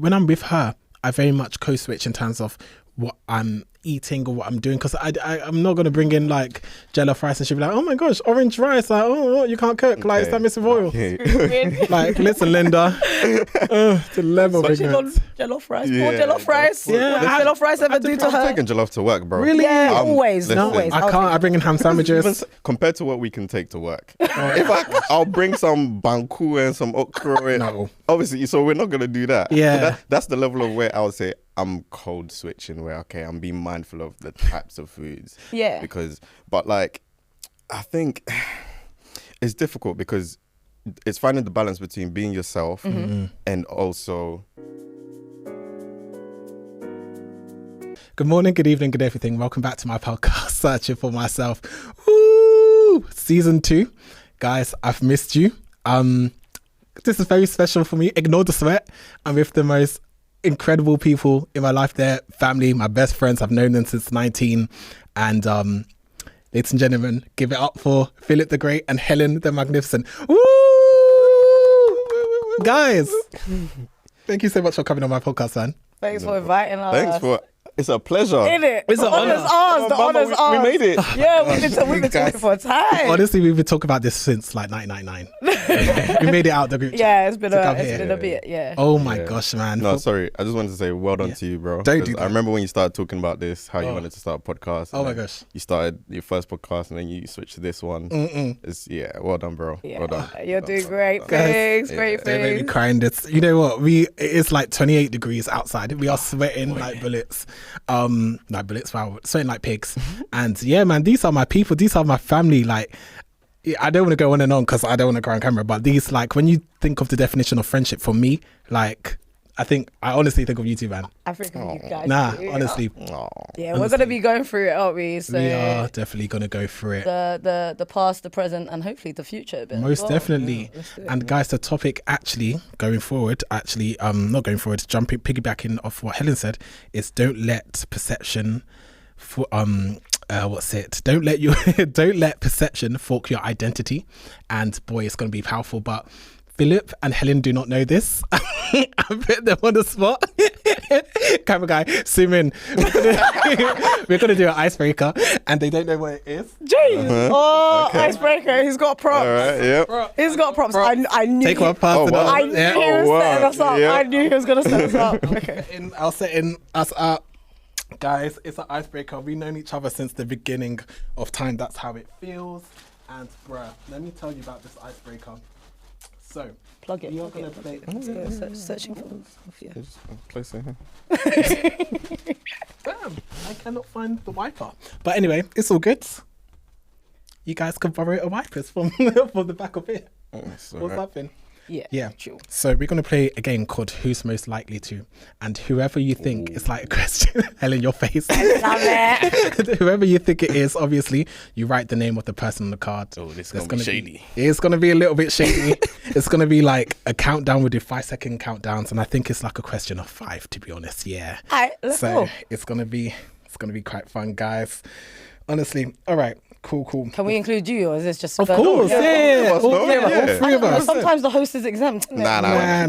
when I'm with her, I very much co-switch in terms of what I'm eating or what I'm doing, because I'm not going to bring in like jollof rice and she'll be like, oh my gosh, orange rice, like, oh, what, you can't cook, like, is that missing oil? Like, listen, Linda, the level of ignorance. Jollof rice, poor jollof rice. Yeah, what did jollof rice ever do to her? I'm taking jollof to work, bro. Really? Yeah, always. I can't. I bring in ham sandwiches. Compared to what we can take to work. I'll bring some banku and some okra. No. Obviously, so we're not going to do that. Yeah. That's the level of where I would say I'm code switching, where, okay, I'm being mindful of the types of foods. Yeah. But like, I think it's difficult because it's finding the balance between being yourself and also... Good morning, good evening, good everything. Welcome back to my podcast, Searching for Myself. Woo! Season 2. Guys, I've missed you. This is very special for me. Ignore the sweat. I'm with the most incredible people in my life. They're family, my best friends. I've known them since 19. And ladies and gentlemen, give it up for Philip the Great and Helen the Magnificent. Woo! Guys, thank you so much for coming on my podcast, man. Thanks for inviting us. It's a pleasure. In it. It's the an honour's ours. The honour's ours. We made it. Yeah, we've been talking for a time. Honestly, we've been talking about this since like 1999. We made it out the group chat. Yeah, it's been a bit, yeah. Oh my gosh, man. No, sorry. I just wanted to say well done to you, bro. Don't do that. I remember when you started talking about this, how you wanted to start a podcast. Oh my gosh. You started your first podcast and then you switched to this one. It's well done, bro. Yeah. Well done. You're doing great things, great They made me things. crying. You know what? It's like 28 degrees outside. We are sweating like bullets. Wow, sweating like pigs. And yeah, man, these are my people. These are my family. Like, I don't want to go on and on because I don't want to cry on camera. But these, like, when you think of the definition of friendship for me, like, I honestly think of you two, man. I think of you guys. Honestly. Yeah, we're gonna be going through it, aren't we? So we are definitely gonna go through it. The past, the present, and hopefully the future a bit. Most definitely. And guys, the topic actually going forward, not going forward, piggybacking off what Helen said, is don't let perception don't let perception fork your identity. And boy, it's gonna be powerful. But Philip and Helen do not know this. I put them on the spot. Camera guy, zoom in. We're gonna do an icebreaker, and they don't know what it is. Jeez! Icebreaker. He's got props. All right, yep. He's got props. I knew. Take one pass it wow. up. I knew he was setting us up. Yeah. I knew he was gonna set us up. Okay. I'll set us up. Guys, it's an icebreaker. We've known each other since the beginning of time. That's how it feels. And bruh, let me tell you about this icebreaker. So, plug it. You're going to play. Searching for myself, yeah. Place it here. Damn, I cannot find the wiper. But anyway, it's all good. You guys can borrow a wipers from the back of it. What's happening? Yeah. True. So we're going to play a game called Who's Most Likely To. And whoever you think is like a question, Helen, your face. Love it. Whoever you think it is, obviously, you write the name of the person on the card. Oh, this is going to be shady. It's going to be a little bit shady. It's going to be like a countdown. We'll do 5-second countdowns. And I think it's like a question of 5, to be honest. Yeah. All right, let's go. It's going to be quite fun, guys. Honestly. All right. Cool. Can we include you, or is this just... Of course, yeah. All three of us. Sometimes the host is exempt. Nah. I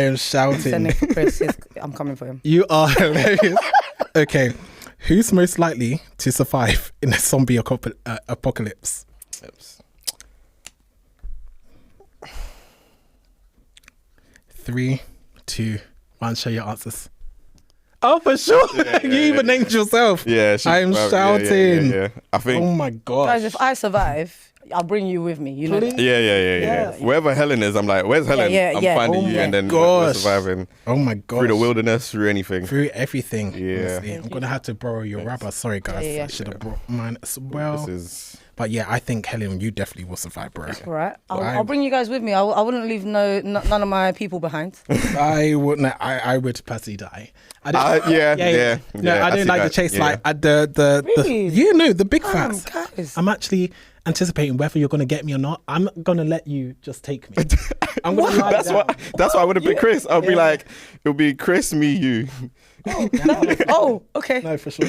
am shouting. Sending for Chris. I'm coming for him. You are hilarious. Okay. Who's most likely to survive in a zombie apocalypse? Oops. 3, 2, 1. Show your answers. Oh, for sure. You even named yourself. Yeah. I'm shouting. Yeah. I think. Oh my God. Guys, if I survive, I'll bring you with me. You know that? Yeah. Wherever Helen is, I'm like, where's Helen? I'm finding you, and then we're surviving. Oh my God. Through the wilderness, through anything. Through everything. Yeah. Honestly. I'm going to have to borrow your rubber. Sorry, guys. I should have brought mine as well. But yeah, I think, Helen, you definitely will survive, bro. Right. I'll bring you guys with me. I wouldn't leave none of my people behind. I wouldn't. I would personally die. I don't like the chase. Yeah. Like the big facts. Guys. I'm actually anticipating whether you're going to get me or not. I'm going to let you just take me. I'm gonna lie down. That's why I would have been Chris. I'll be like, it'll be Chris, me, you. Okay. No, for sure.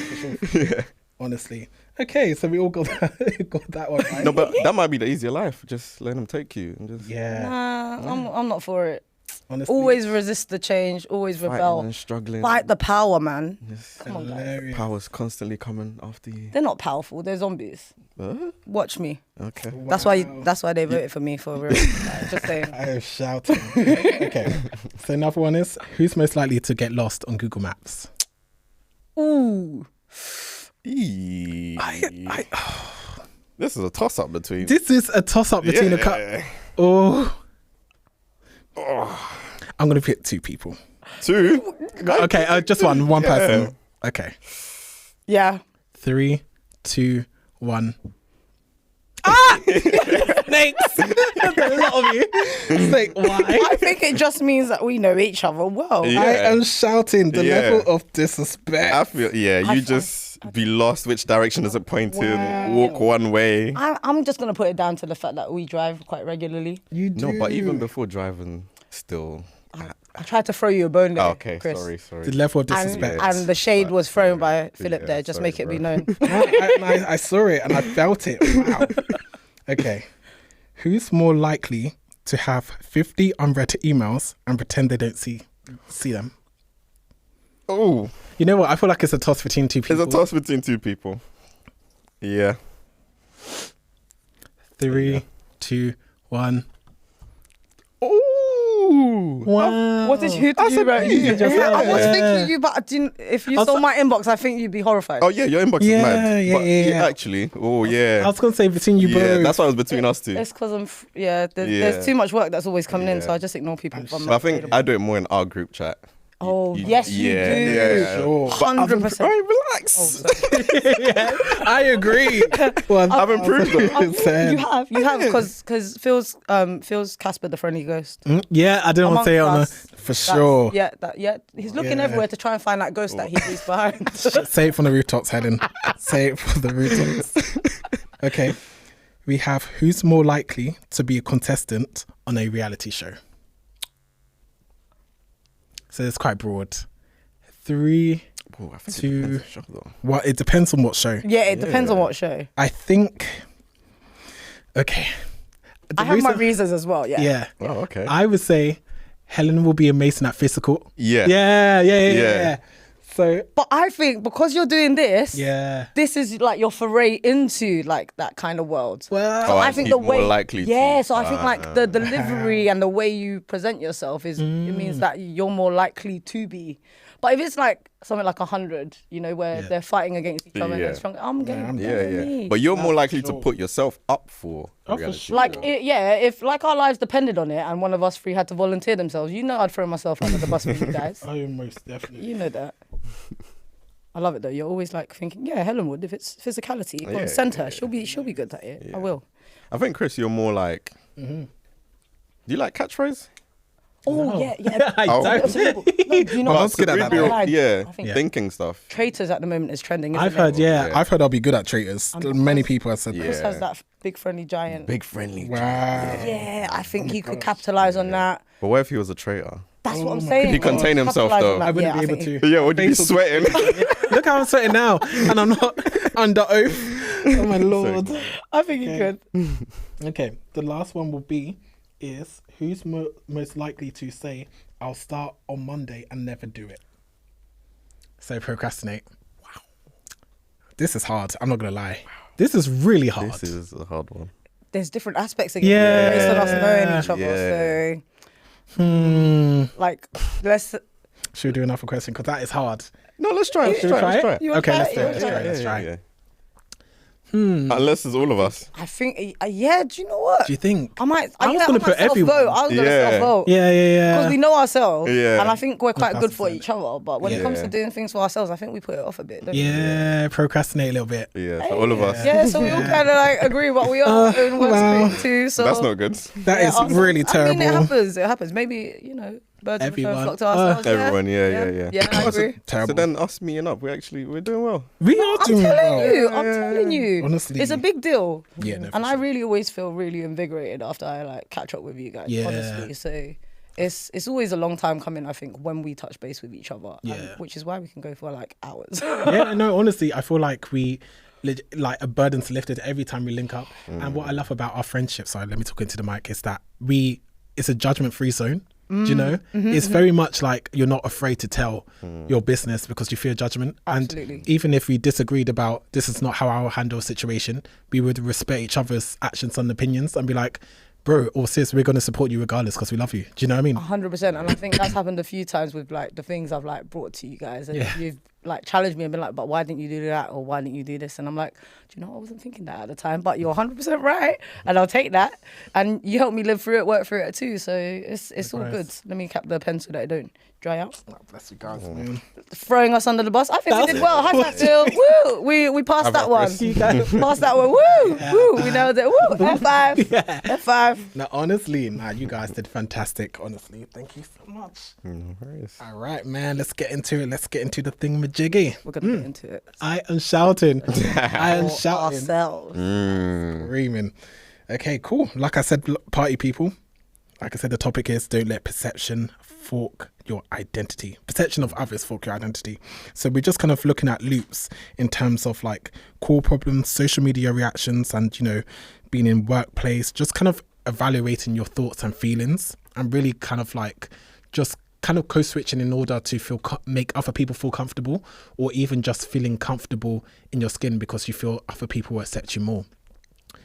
Yeah. Honestly. Okay, so we all got that one right. No, but that might be the easier life. Just let them take you. And just... Yeah. Nah, I'm not for it. Honestly, Always resist the change. Always Fighting rebel. and struggling. Fight the power, man. Yes. Come on, guys. hilarious. Power's constantly coming after you. They're not powerful. They're zombies. Watch me. Okay. That's why they voted for me for real. Like, just saying. I am shouting. Okay. So another one is, who's most likely to get lost on Google Maps? Ooh. This is a toss-up between. This is a toss-up between a couple. Oh. I'm going to pick two people. Two? Okay, just one person. Okay. Yeah. 3, 2, 1. Ah! Snakes! There's a lot of you. Snake, why? I think it just means that we know each other well. Yeah. I am shouting the Yeah. level of disrespect. I feel, you just be lost. Which direction does it point to? Walk one way. I'm just going to put it down to the fact that we drive quite regularly. You do. No, but even before driving, still. I tried to throw you a bone there, Okay, Chris. sorry. The level of And, disrespect. and the shade was thrown by Philip Yeah, there. Just sorry, make it be bro. known. No, I saw it and I felt it. Wow. Okay. Who's more likely to have 50 unread emails and pretend they don't see them? Oh, You know what? I feel like it's a toss between two people. it's a toss between two people. Yeah. 3, 2, 1. Oh. Wow. What did you do? Right? me. I was Yeah. thinking you, but if you saw my inbox, I think you'd be horrified. Oh yeah, your inbox Yeah, is mad. yeah, But yeah. actually, oh yeah. I was going to say between you Yeah, both. that's why it was between us two. It's because there's Yeah. too much work that's always coming in, so Yeah. I just ignore people. if I'm But I not think available. I do it more in our group chat. Oh, yes, you do. Yeah. Sure. But I've 100%. relax. I agree. Well, I've improved it. You have, because Phil's Casper the friendly ghost. Yeah, I didn't want to say it on Amongst us, for That's- sure. He's looking Yeah. everywhere to try and find that ghost that he leaves behind. Say it from the rooftops, Helen. Say it from the rooftops. Okay. We have who's more likely to be a contestant on a reality show. So it's quite broad. 3, Oh, I think it 2, depends on the show, though. well, it depends on what show. Yeah, it depends on what show. I think. Okay. The I have my reason- reasons as well. Yeah. Yeah. Oh, okay. I would say Helen will be amazing at physical. Yeah. Yeah. So, But I think because you're doing this, yeah. this is like your foray into like that kind of world. Well, Oh, I and think he's the more way, likely to. yeah. So I think like the delivery and the way you present yourself is it means that you're more likely to be. But if it's like something like 100, where they're fighting against each other, and Yeah. they're strong, I'm getting Yeah. me. But you're more likely sure. to put yourself up for for reality. sure. Like if like our lives depended on it, and one of us three had to volunteer themselves, I'd throw myself under the bus for you guys. I most definitely. You know that. I love it though. You're always like thinking, yeah, Helen would if it's physicality. Go on, send her. She'll be good at it. I will. I think, Chris, you're more like. Mm-hmm. Do you like catchphrase? Oh yeah. I Oh. don't. No, do you know I what? was good at that, Cerebral- though. Yeah, I think- thinking stuff. Traitors at the moment is trending. Isn't I've it? heard, Yeah. I've heard I'll be good at traitors. Many people have said Chris Yeah. has that big friendly giant. Big friendly. that. Wow. Yeah, I think he could capitalize on that. But what if he was a traitor? That's what I'm my saying. Could he contain himself, Capitalise though? on that. I wouldn't Yeah, be able think to. Yeah, would you be Facial- sweating? Look how I'm sweating now, and I'm not under oath. Oh my lord. I think he could. Okay, the last one will be is who's most likely to say I'll start on Monday and never do it. So procrastinate. Wow. This is hard. I'm not gonna lie. This is really hard. This is a hard one. There's different aspects again. Yeah. Based on us knowing each other. Yeah. So like let's Should we do another question? Because that is hard. No, let's try it. Should we try it? You want Okay, to let's try do it? it. Let's You try want it. to Let's try it. Yeah. Unless it's all of us. I think yeah, do you know what? Do you think? I might I was gonna put everyone. vote. I was gonna Yeah. self-vote. Yeah. Because we know ourselves, Yeah. and I think we're quite good for 1,000%. each other. But when it comes to Yeah. doing things for ourselves, I think we put it off a bit. Don't we? Yeah, procrastinate a little bit. Yeah, so all of us. Yeah, so we all kind of like agree what we are and what's wow. big too. So That's not good. That is us- really terrible. I mean, it happens. Maybe birds of a Everyone. feather flock to ourselves. Everyone, yeah. Yeah, I agree. Terrible. So then us meeting up, we're doing well. We are I'm doing telling well. you, I'm telling you. Honestly. It's a big deal. Yeah, no, for and I sure. really always feel really invigorated after I like catch up with you guys. Yeah. Honestly, so it's always a long time coming. I think when we touch base with each other, and Yeah. which is why we can go for like hours. Yeah, no, honestly, I feel like like a burden's lifted every time we link up. And what I love about our friendship, sorry, let me talk into the mic, is that it's a judgment-free zone. Do you know? It's very much like you're not afraid to tell your business because you fear judgment. Absolutely. And even if we disagreed about this is not how I will handle a situation, we would respect each other's actions and opinions and be like, bro or sis, we're going to support you regardless because we love you. Do you know what I mean? 100%. And I think that's happened a few times with like the things I've like brought to you guys, and you've like challenged me and been like, but why didn't you do that, or why didn't you do this? And I'm like, do you know, I wasn't thinking that at the time, but you're 100% right, and I'll take that. And you helped me live through it, work through it too, so it's all good. Let me cap the pen so that it don't dry out. Oh, bless you guys, man. Throwing us under the bus, I think we did well. High five, Phil. Woo! We passed that one. Passed that one. Woo! Woo! We nailed it. Woo! F5. F5. No, honestly, you guys did fantastic. Honestly, thank you so much. No worries. All right, man, let's get into it. Let's get into the thingamajiggy. We're gonna get into it. I am shouting. I am For shouting. ourselves. Screaming. Okay, cool. Like I said, party people. Like I said, the topic is don't let perception fork your identity. Perception of others fork your identity. So we're just kind of looking at loops in terms of like core problems, social media reactions, and, you know, being in workplace, just kind of evaluating your thoughts and feelings, and really kind of like just kind of code switching in order to make other people feel comfortable, or even just feeling comfortable in your skin because you feel other people will accept you more.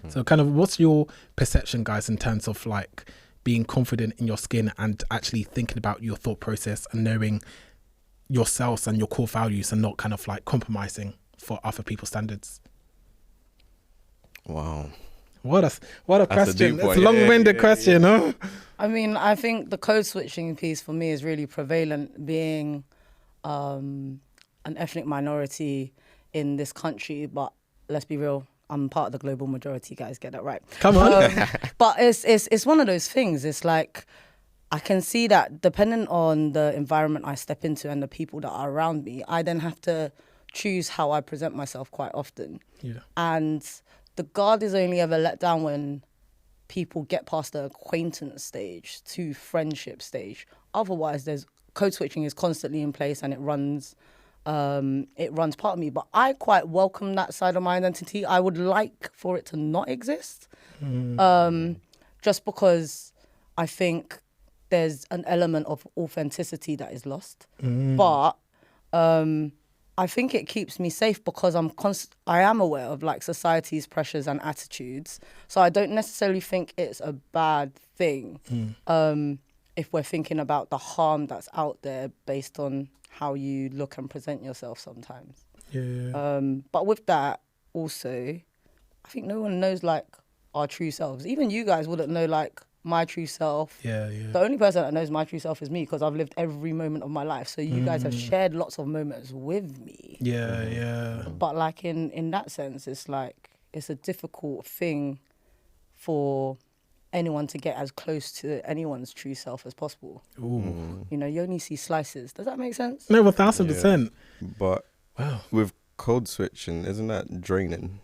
So kind of what's your perception, guys, in terms of like being confident in your skin and actually thinking about your thought process and knowing yourselves and your core values and not kind of like compromising for other people's standards? Wow. What a question. deep one. It's a long-winded question, huh? I mean, I think the code switching piece for me is really prevalent, being an ethnic minority in this country. But let's be real, I'm part of the global majority, guys. Get that right. Come on. But it's one of those things. It's like I can see that depending on the environment I step into and the people that are around me, I then have to choose how I present myself quite often. Yeah. And the guard is only ever let down when people get past the acquaintance stage to friendship stage. Otherwise, there's code switching is constantly in place, and it runs part of me. But I quite welcome that side of my identity. I would like for it to not exist, just because I think there's an element of authenticity that is lost. But I think it keeps me safe because I am aware of like society's pressures and attitudes. So I don't necessarily think it's a bad thing if we're thinking about the harm that's out there based on how you look and present yourself sometimes. Yeah. But with that also, I think no one knows like our true selves. Even you guys wouldn't know like my true self. Yeah. The only person that knows my true self is me, because I've lived every moment of my life. So you guys have shared lots of moments with me. Yeah. But like in that sense, it's like it's a difficult thing for anyone to get as close to anyone's true self as possible. Ooh. You know, you only see slices. Does that make sense? No, 1,000%. But Wow. with code switching, isn't that draining?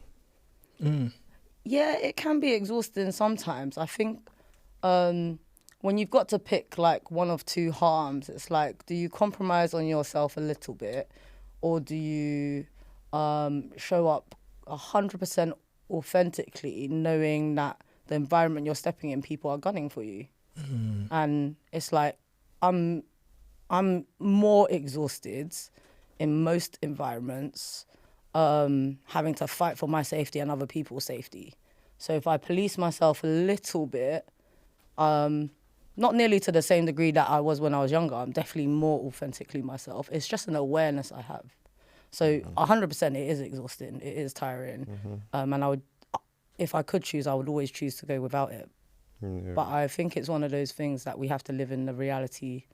Yeah, it can be exhausting sometimes. I think when you've got to pick like one of two harms, it's like, do you compromise on yourself a little bit, or do you show up 100% authentically, knowing that the environment you're stepping in, people are gunning for you? And it's like, I'm more exhausted in most environments, having to fight for my safety and other people's safety. So if I police myself a little bit, not nearly to the same degree that I was when I was younger, I'm definitely more authentically myself. It's just an awareness I have. So 100% it is exhausting, it is tiring. And I would, if I could choose, I would always choose to go without it. But I think it's one of those things that we have to live in the reality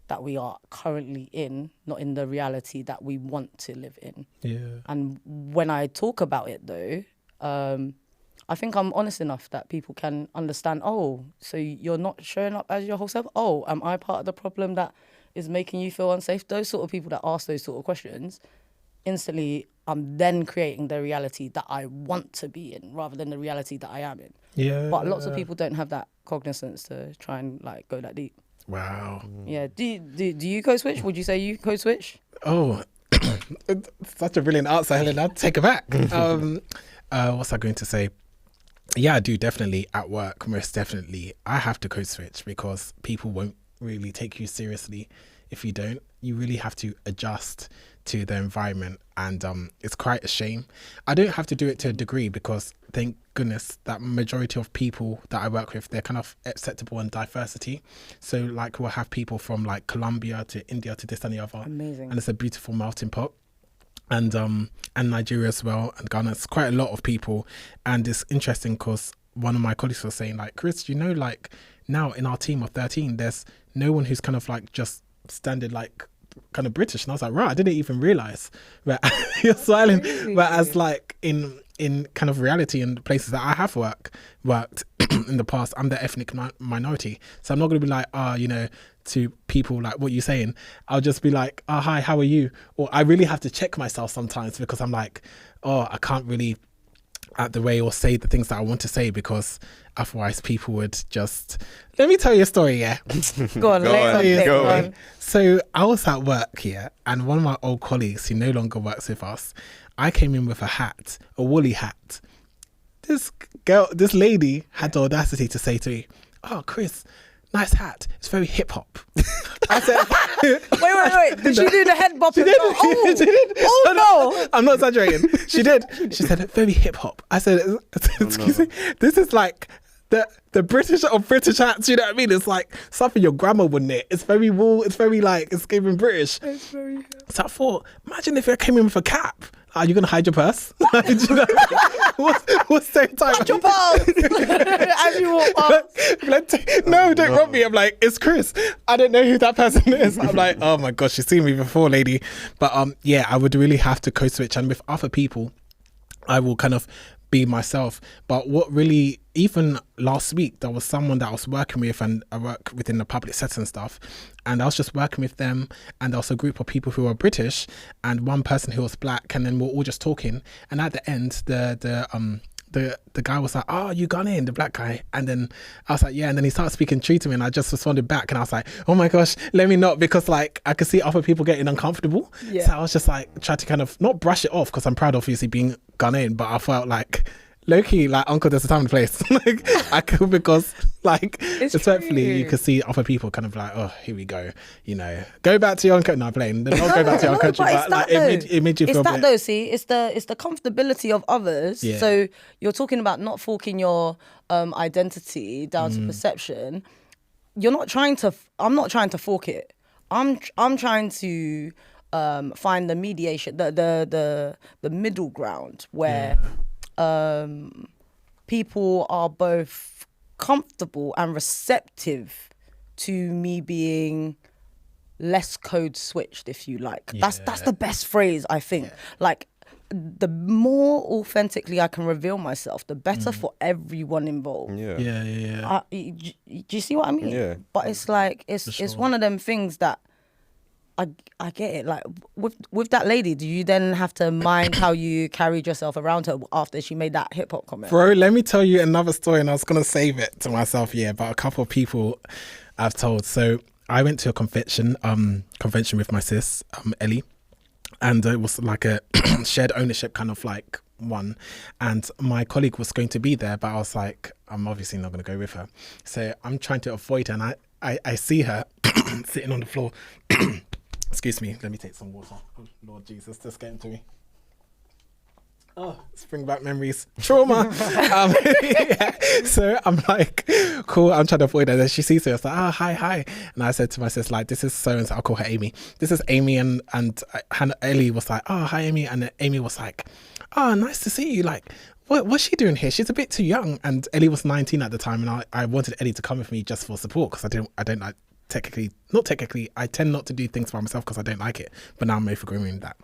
that we are currently in, not in the reality that we want to live in. Yeah. And when I talk about it though, I think I'm honest enough that people can understand, oh, so you're not showing up as your whole self? Oh, am I part of the problem that is making you feel unsafe? Those sort of people that ask those sort of questions, instantly I'm then creating the reality that I want to be in rather than the reality that I am in. Yeah. But lots of people don't have that cognizance to try and like go that deep. Wow. Yeah. Do you code switch? Would you say you code switch? Oh, such a brilliant answer, Helen. I'll take it back. What's I going to say? Yeah, I do, definitely. At work, most definitely. I have to code switch because people won't really take you seriously if you don't. You really have to adjust to the environment, and it's quite a shame. I don't have to do it to a degree, because thank goodness that majority of people that I work with, they're kind of acceptable in diversity. So like we'll have people from like Colombia to India to this and the other. Amazing. And it's a beautiful melting pot. And Nigeria as well, and Ghana. It's quite a lot of people, and it's interesting because one of my colleagues was saying, like, Chris, you know, like now in our team of 13, there's no one who's kind of like just standard like kind of British. And I was like, right, I didn't even realize. But you're smiling. Really? But as like in kind of reality and places that I have worked in the past, I'm the ethnic minority. So I'm not going to be like, you know, to people like what you're saying. I'll just be like, hi, how are you? Or I really have to check myself sometimes, because I'm like, I can't really act the way or say the things that I want to say, because otherwise people would just... Let me tell you a story, yeah? Go on, Go on. on. So I was at work here, and one of my old colleagues who no longer works with us, I came in with a hat, a woolly hat. This lady had the audacity to say to me, oh, Chris, nice hat. It's very hip hop. I said, wait. Did she do the head bop? She did. Oh, She did. Oh no! I'm not exaggerating. She did. She said very hip hop. I said, excuse me. This is like the British of British hats. You know what I mean? It's like something your grandma would knit. It's very wool. It's very like it's giving British. It's very. So I thought, imagine if I came in with a cap. Are you gonna hide your purse? Do you know what's the time? Hide your purse as you walk past. No, don't rob me. I'm like, it's Chris. I don't know who that person is. I'm like, oh my gosh, you've seen me before, lady. But yeah, I would really have to code switch, and with other people, I will kind of be myself. But what really, even last week, there was someone that I was working with, and I work within the public sector and stuff, and I was just working with them, and there was a group of people who were British and one person who was black, and then we're all just talking, and at the end the guy was like, oh, you Ghanaian, the black guy. And then I was like, yeah. And then he started speaking true to me, and I just responded back, and I was like, oh my gosh, let me not, because like I could see other people getting uncomfortable. Yeah. So I was just like trying to kind of not brush it off, because I'm proud obviously being Ghanaian, but I felt like low-key, like, uncle, there's a time and place. Like, I could, because like respectfully you could see other people kind of like, oh, here we go, you know, go back to your own country. No, playing, don't go back to your own country, but like it made you feel that though. See, it's the comfortability of others. Yeah. So you're talking about not forking your identity down to perception. You're not trying to. I'm not trying to fork it. I'm trying to find the mediation, the middle ground where people are both comfortable and receptive to me being less code switched, if you like. That's the best phrase, I think. Like, the more authentically I can reveal myself, the better for everyone involved. Yeah. Do you see what I mean? Yeah. But it's like it's one of them things that I get it. Like with that lady, do you then have to mind how you carried yourself around her after she made that hip hop comment? Bro, let me tell you another story, and I was gonna save it to myself, but a couple of people I've told. So I went to a convention with my sis, Ellie, and it was like a shared ownership kind of like one, and my colleague was going to be there, but I was like, I'm obviously not going to go with her, so I'm trying to avoid her, and I see her sitting on the floor. Excuse me, let me take some water. Oh, Lord Jesus, just getting to me. Oh, bring back memories. Trauma. So I'm like, cool, I'm trying to avoid her. Then she sees her, it's like, hi. And I said to my sister, like, this is so-and-so, I'll call her Amy. This is Amy, and Ellie was like, oh, hi, Amy. And then Amy was like, oh, nice to see you. Like, what's she doing here? She's a bit too young. And Ellie was 19 at the time, and I wanted Ellie to come with me just for support, because I don't like, I tend not to do things by myself because I don't like it, but now I'm agreeing with that.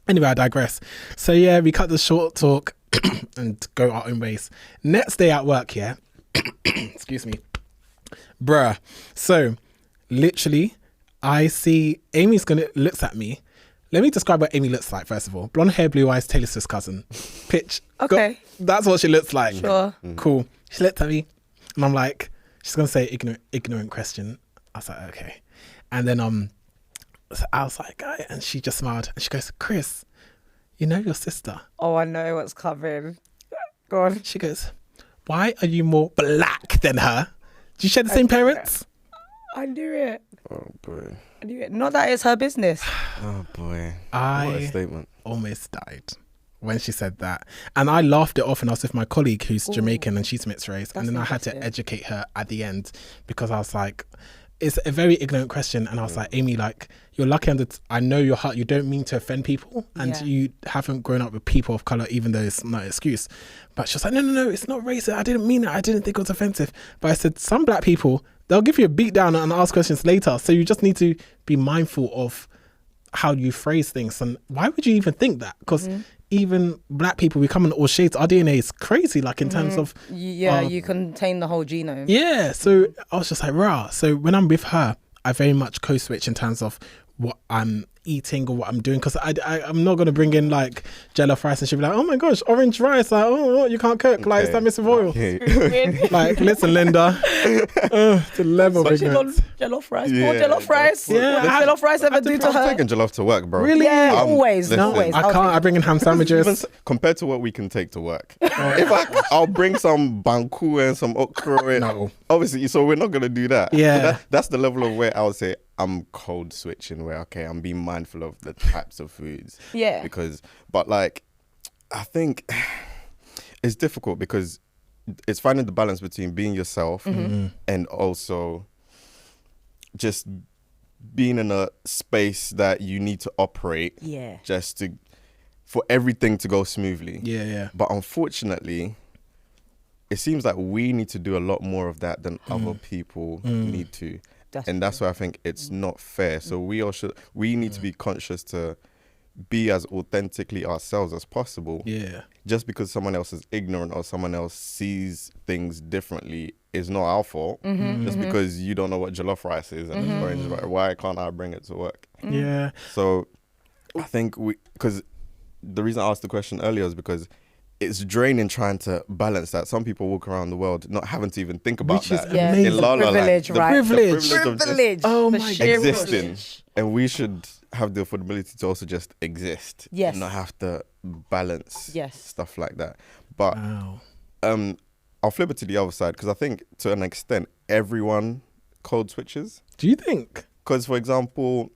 Anyway, I digress. So yeah, we cut the short talk and go our own ways. Next day at work, excuse me, bruh. So literally, I see Amy's looks at me. Let me describe what Amy looks like first of all. Blonde hair, blue eyes, Taylor Swift's cousin. Pitch. Okay. That's what she looks like. Sure. Cool. She looked at me, and I'm like, she's gonna say ignorant question. I was like, okay. And then I was like, and she just smiled, and she goes, Chris, you know your sister? Oh, I know what's coming. Go on. She goes, why are you more black than her? Do you share the same parents? I knew it. Oh boy. I knew it. Not that it's her business. Oh boy. What a I statement. almost died when she said that, and I laughed it off, and I was with my colleague who's Jamaican and she's mixed race, and then I had to educate her at the end because I was like, it's a very ignorant question, and I was like, Amy, like, you're lucky, and I know your heart, you don't mean to offend people, and you haven't grown up with people of color, even though it's not an excuse. But she was like, no, it's not racist, I didn't mean it, I didn't think it was offensive. But I said, some black people, they'll give you a beat down and ask questions later, so you just need to be mindful of how you phrase things. And why would you even think that? Because even black people, we come in all shades. Our DNA is crazy, like in terms of you contain the whole genome. Yeah, so I was just like, rah. So when I'm with her, I very much code switch in terms of what I'm eating or what I'm doing, because I'm not going to bring in like jollof rice and she'll be like, oh my gosh, orange rice, like, oh, you can't cook, like, is that missing oil? Like, listen, Linda, the level of ignorance. Jollof rice, more jollof rice. Yeah, what jollof rice ever do to I'm her? taking jollof to work, bro. Really? Yeah, always. Listen, I can't. I bring in ham sandwiches. Even compared to what we can take to work, if I'll bring some banku and some okra. No. Obviously, so we're not gonna do that. Yeah. So that's the level of where I would say I'm code switching, where okay, I'm being mindful of the types of foods. Yeah. But like, I think it's difficult because it's finding the balance between being yourself and also just being in a space that you need to operate. Yeah. Just for everything to go smoothly. Yeah. But unfortunately, it seems like we need to do a lot more of that than other people need to. And that's why I think it's not fair. So we need to be conscious to be as authentically ourselves as possible. Yeah. Just because someone else is ignorant or someone else sees things differently is not our fault. Just because you don't know what jollof rice is and it's orange rice, why can't I bring it to work? Yeah. So I think because the reason I asked the question earlier is because it's draining trying to balance that. Some people walk around the world not having to even think about Which is that. amazing. In La La Land, Privilege, right? Privilege. of just Privilege. Oh The my sheer God. existing. privilege. And we should have the affordability to also just exist. Yes. And not have to balance Yes. stuff like that. But Wow. I'll flip it to the other side because I think to an extent everyone code switches. Do you think? Because for example,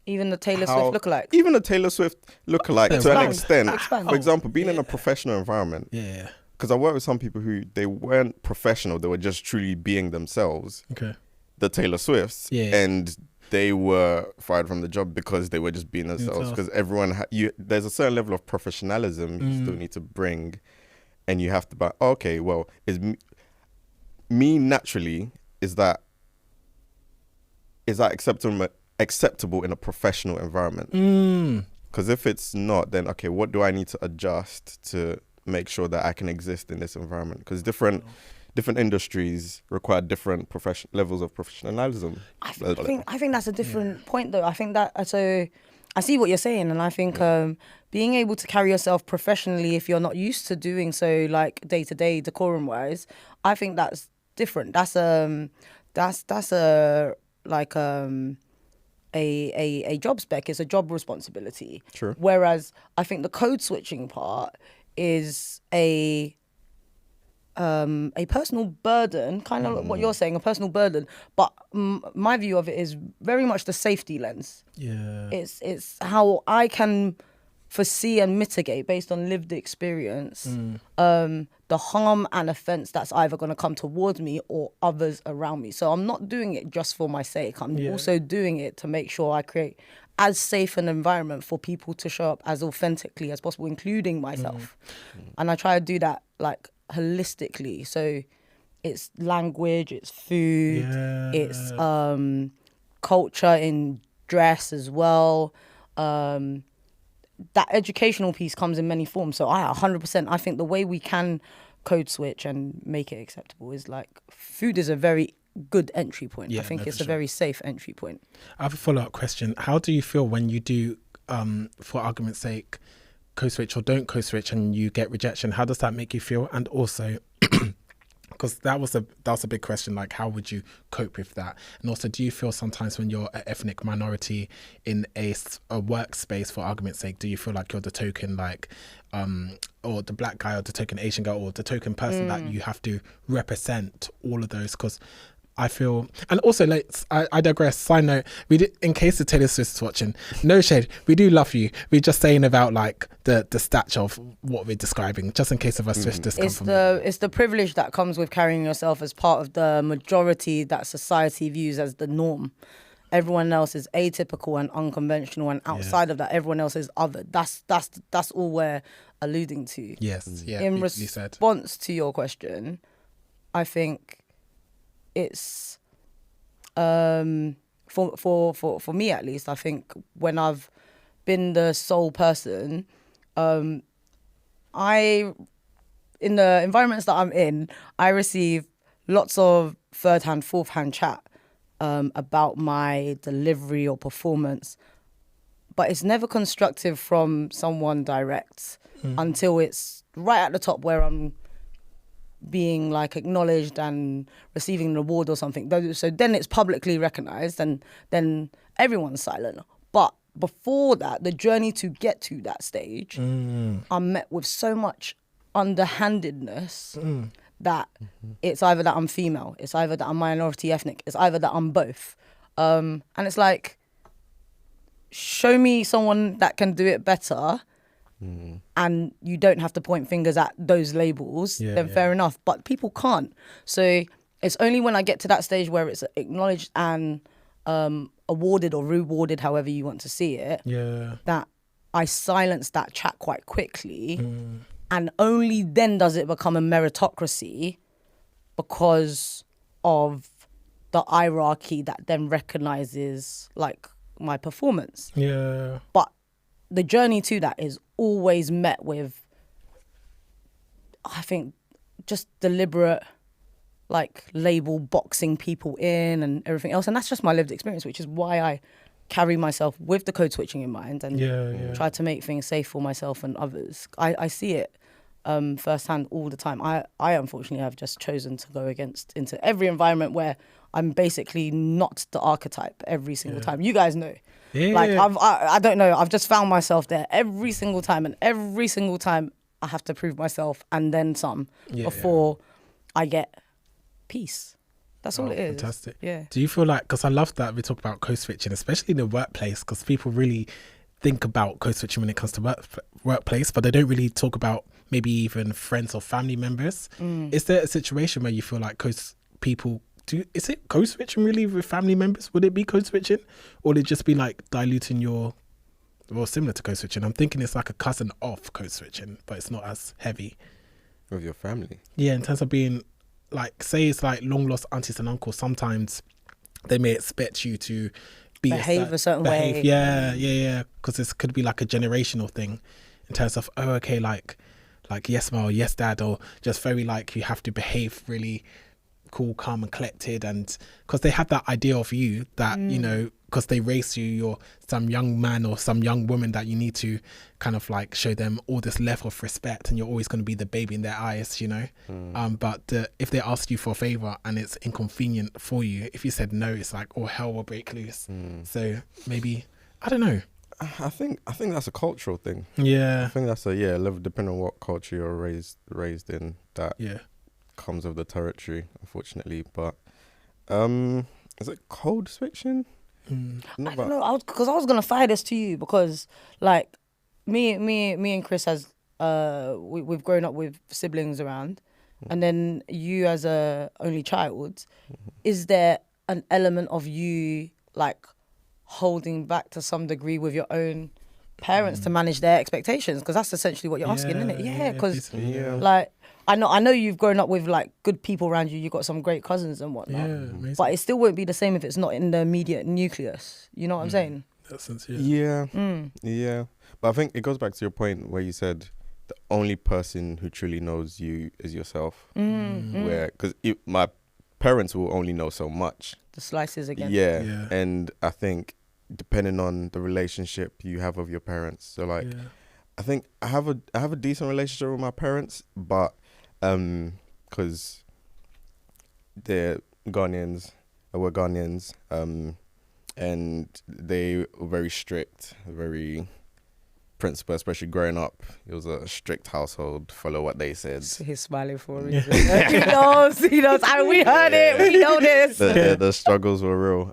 Even the Taylor Swift lookalike. even a Taylor Swift lookalike to an Expand. extent. Expand. For example, being in a professional environment. Yeah. Because I work with some people who they weren't professional; they were just truly being themselves. Okay. The Taylor Swifts, Yeah. and they were fired from the job because they were just being themselves. Because everyone, there's a certain level of professionalism you still need to bring, and you have to. But okay, well, is me naturally is that acceptable in a professional environment? Because if it's not, then okay, what do I need to adjust to make sure that I can exist in this environment? Because different industries require different levels of professionalism. I think that's a different point, though. I think that so I see what you're saying, and I think being able to carry yourself professionally if you're not used to doing so, like day to day, decorum wise, I think that's different. That's a job spec. It's a job responsibility. True. Whereas I think the code switching part is a personal burden, kind of what you're saying, a personal burden. But my view of it is very much the safety lens. Yeah. It's how I can foresee and mitigate based on lived experience the harm and offense that's either going to come towards me or others around me. So I'm not doing it just for my sake. I'm also doing it to make sure I create as safe an environment for people to show up as authentically as possible, including myself. And I try to do that like holistically. So it's language, it's food, it's culture in dress as well. That educational piece comes in many forms. So I 100%, I think the way we can code switch and make it acceptable is like food is a very good entry point. I think it's a very safe entry point. I have a follow-up question. How do you feel when you do, for argument's sake, code switch or don't code switch and you get rejection? How does that make you feel? And also, because that was a big question, like how would you cope with that? And also, do you feel sometimes when you're an ethnic minority in a workspace, for argument's sake, do you feel like you're the token like or the black guy or the token Asian girl or the token person that you have to represent all of those? Because I feel, and also I digress. Side note, we did, in case the Taylor Swift is watching, no shade, we do love you. We're just saying about like the stature of what we're describing, just in case of a Swift discomfort. It's the privilege that comes with carrying yourself as part of the majority that society views as the norm. Everyone else is atypical and unconventional, and outside of that, everyone else is other. That's all we're alluding to. Yes, yeah. In response to your question, I think it's for me at least. I think when I've been the sole person, in the environments that I'm in, I receive lots of third-hand, fourth-hand chat about my delivery or performance, but it's never constructive from someone direct until it's right at the top where I'm being like acknowledged and receiving an award or something. So then it's publicly recognized, and then everyone's silent. But before that, the journey to get to that stage, I'm met with so much underhandedness that it's either that I'm female, it's either that I'm minority ethnic, it's either that I'm both. And it's like, show me someone that can do it better, and you don't have to point fingers at those labels, then fair enough. But people can't. So it's only when I get to that stage where it's acknowledged and awarded or rewarded, however you want to see it, that I silence that chat quite quickly. And only then does it become a meritocracy, because of the hierarchy that then recognizes like my performance. Yeah. But the journey to that is always met with, I think, just deliberate like label boxing people in and everything else. And that's just my lived experience, which is why I carry myself with the code switching in mind and try to make things safe for myself and others. I see it firsthand all the time. I unfortunately have just chosen to go into every environment where I'm basically not the archetype every single time. You guys know. I don't know. I've just found myself there every single time, and every single time I have to prove myself and then some before I get peace. That's all it is. Fantastic. Yeah. Do you feel like, because I love that we talk about code switching, especially in the workplace, because people really think about code switching when it comes to workplace, but they don't really talk about maybe even friends or family members. Is there a situation where you feel like people is it code switching really with family members? Would it be code switching, or would it just be like diluting similar to code switching? I'm thinking it's like a cousin of code switching, but it's not as heavy. With your family? Yeah, in terms of being like, say it's like long lost aunties and uncles, sometimes they may expect you to behave a certain way. Yeah. Because this could be like a generational thing in terms of, like yes ma or yes dad, or just very like you have to behave really cool, calm and collected, and because they have that idea of you that you know, because they raise you're some young man or some young woman that you need to kind of like show them all this level of respect, and you're always going to be the baby in their eyes, you know. But if they ask you for a favor and it's inconvenient for you, if you said no, it's like all hell will break loose. So maybe, I don't know, I think that's a cultural thing. I think that's level, depending on what culture you're raised in, that comes with the territory, unfortunately. But is it code switching? I don't know, because I was gonna fire this to you, because like me and Chris we've grown up with siblings around, and then you as a only child, is there an element of you like holding back to some degree with your own parents to manage their expectations? Because that's essentially what you're asking, isn't it? Yeah, because like I know you've grown up with like good people around you. You've got some great cousins and whatnot. But it still won't be the same if it's not in the immediate nucleus. You know what I'm saying? That sense, yeah. But I think it goes back to your point where you said the only person who truly knows you is yourself. Where, because my parents will only know so much. The slices again. Yeah. And I think depending on the relationship you have with your parents, so like I think I have a decent relationship with my parents, but because they're Ghanaians, we're Ghanaians, and they were very strict, very principal, especially growing up, it was a strict household. Follow what they said. He's smiling for a reason. He knows. We heard it. We know this. The struggles were real.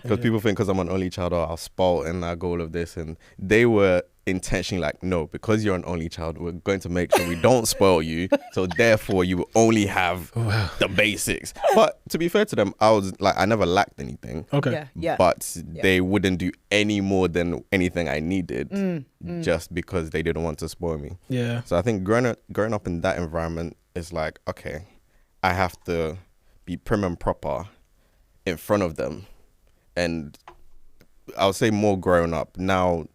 Because people think because I'm an only child, I'll spoil and I go all of this. And they were intentionally like, no, because you're an only child, we're going to make sure we don't spoil you. So therefore, you will only have the basics. But to be fair to them, I never lacked anything. Okay. Yeah. But they wouldn't do any more than anything I needed just because they didn't want to spoil me. Yeah. So I think growing up in that environment is like, okay, I have to be prim and proper in front of them. And I would say more growing up. Now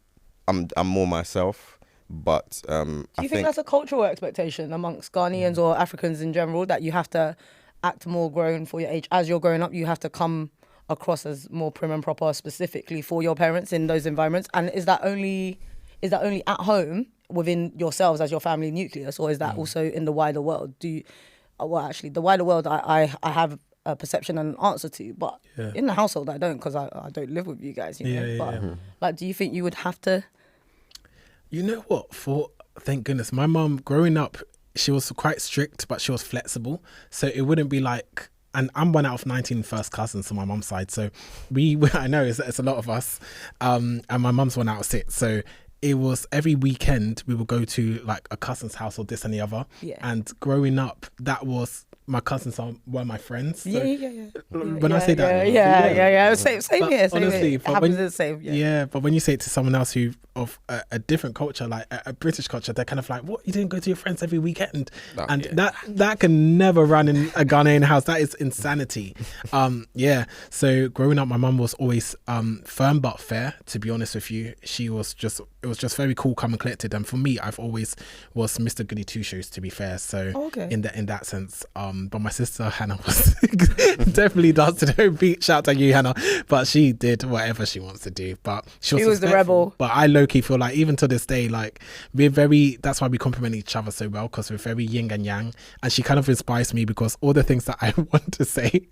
I'm more myself, but Do you think that's a cultural expectation amongst Ghanaians or Africans in general, that you have to act more grown for your age? As you're growing up, you have to come across as more prim and proper specifically for your parents in those environments? And is that only at home within yourselves as your family nucleus, or is that also in the wider world? The wider world I have a perception and an answer to, but in the household I don't, because I don't live with you guys, you know. But like, do you think you would have to? You know what? Thank goodness, my mum growing up, she was quite strict, but she was flexible. So it wouldn't be like, and I'm one out of 19 first cousins on my mum's side. So I know it's a lot of us, and my mum's one out of 6. So it was every weekend we would go to like a cousin's house or this and the other. Yeah. And growing up, that was, my cousins were my friends. So when I say that, same here. Honestly, it happens the same. Yeah, but when you say it to someone else who of a different culture, like a British culture, they're kind of like, "What? You didn't go to your friends every weekend?" That can never run in a Ghanaian house. That is insanity. So growing up, my mum was always firm but fair. To be honest with you, it was just very cool, calm and collected. And for me, I've always was Mr. Goody Two Shoes. To be fair, so in that sense, but my sister Hannah was definitely danced to her beat. Shout out to you, Hannah. But she did whatever she wants to do. But she was the rebel. But I low-key feel like even to this day, like that's why we complement each other so well, because we're very yin and yang. And she kind of inspires me, because all the things that I want to say,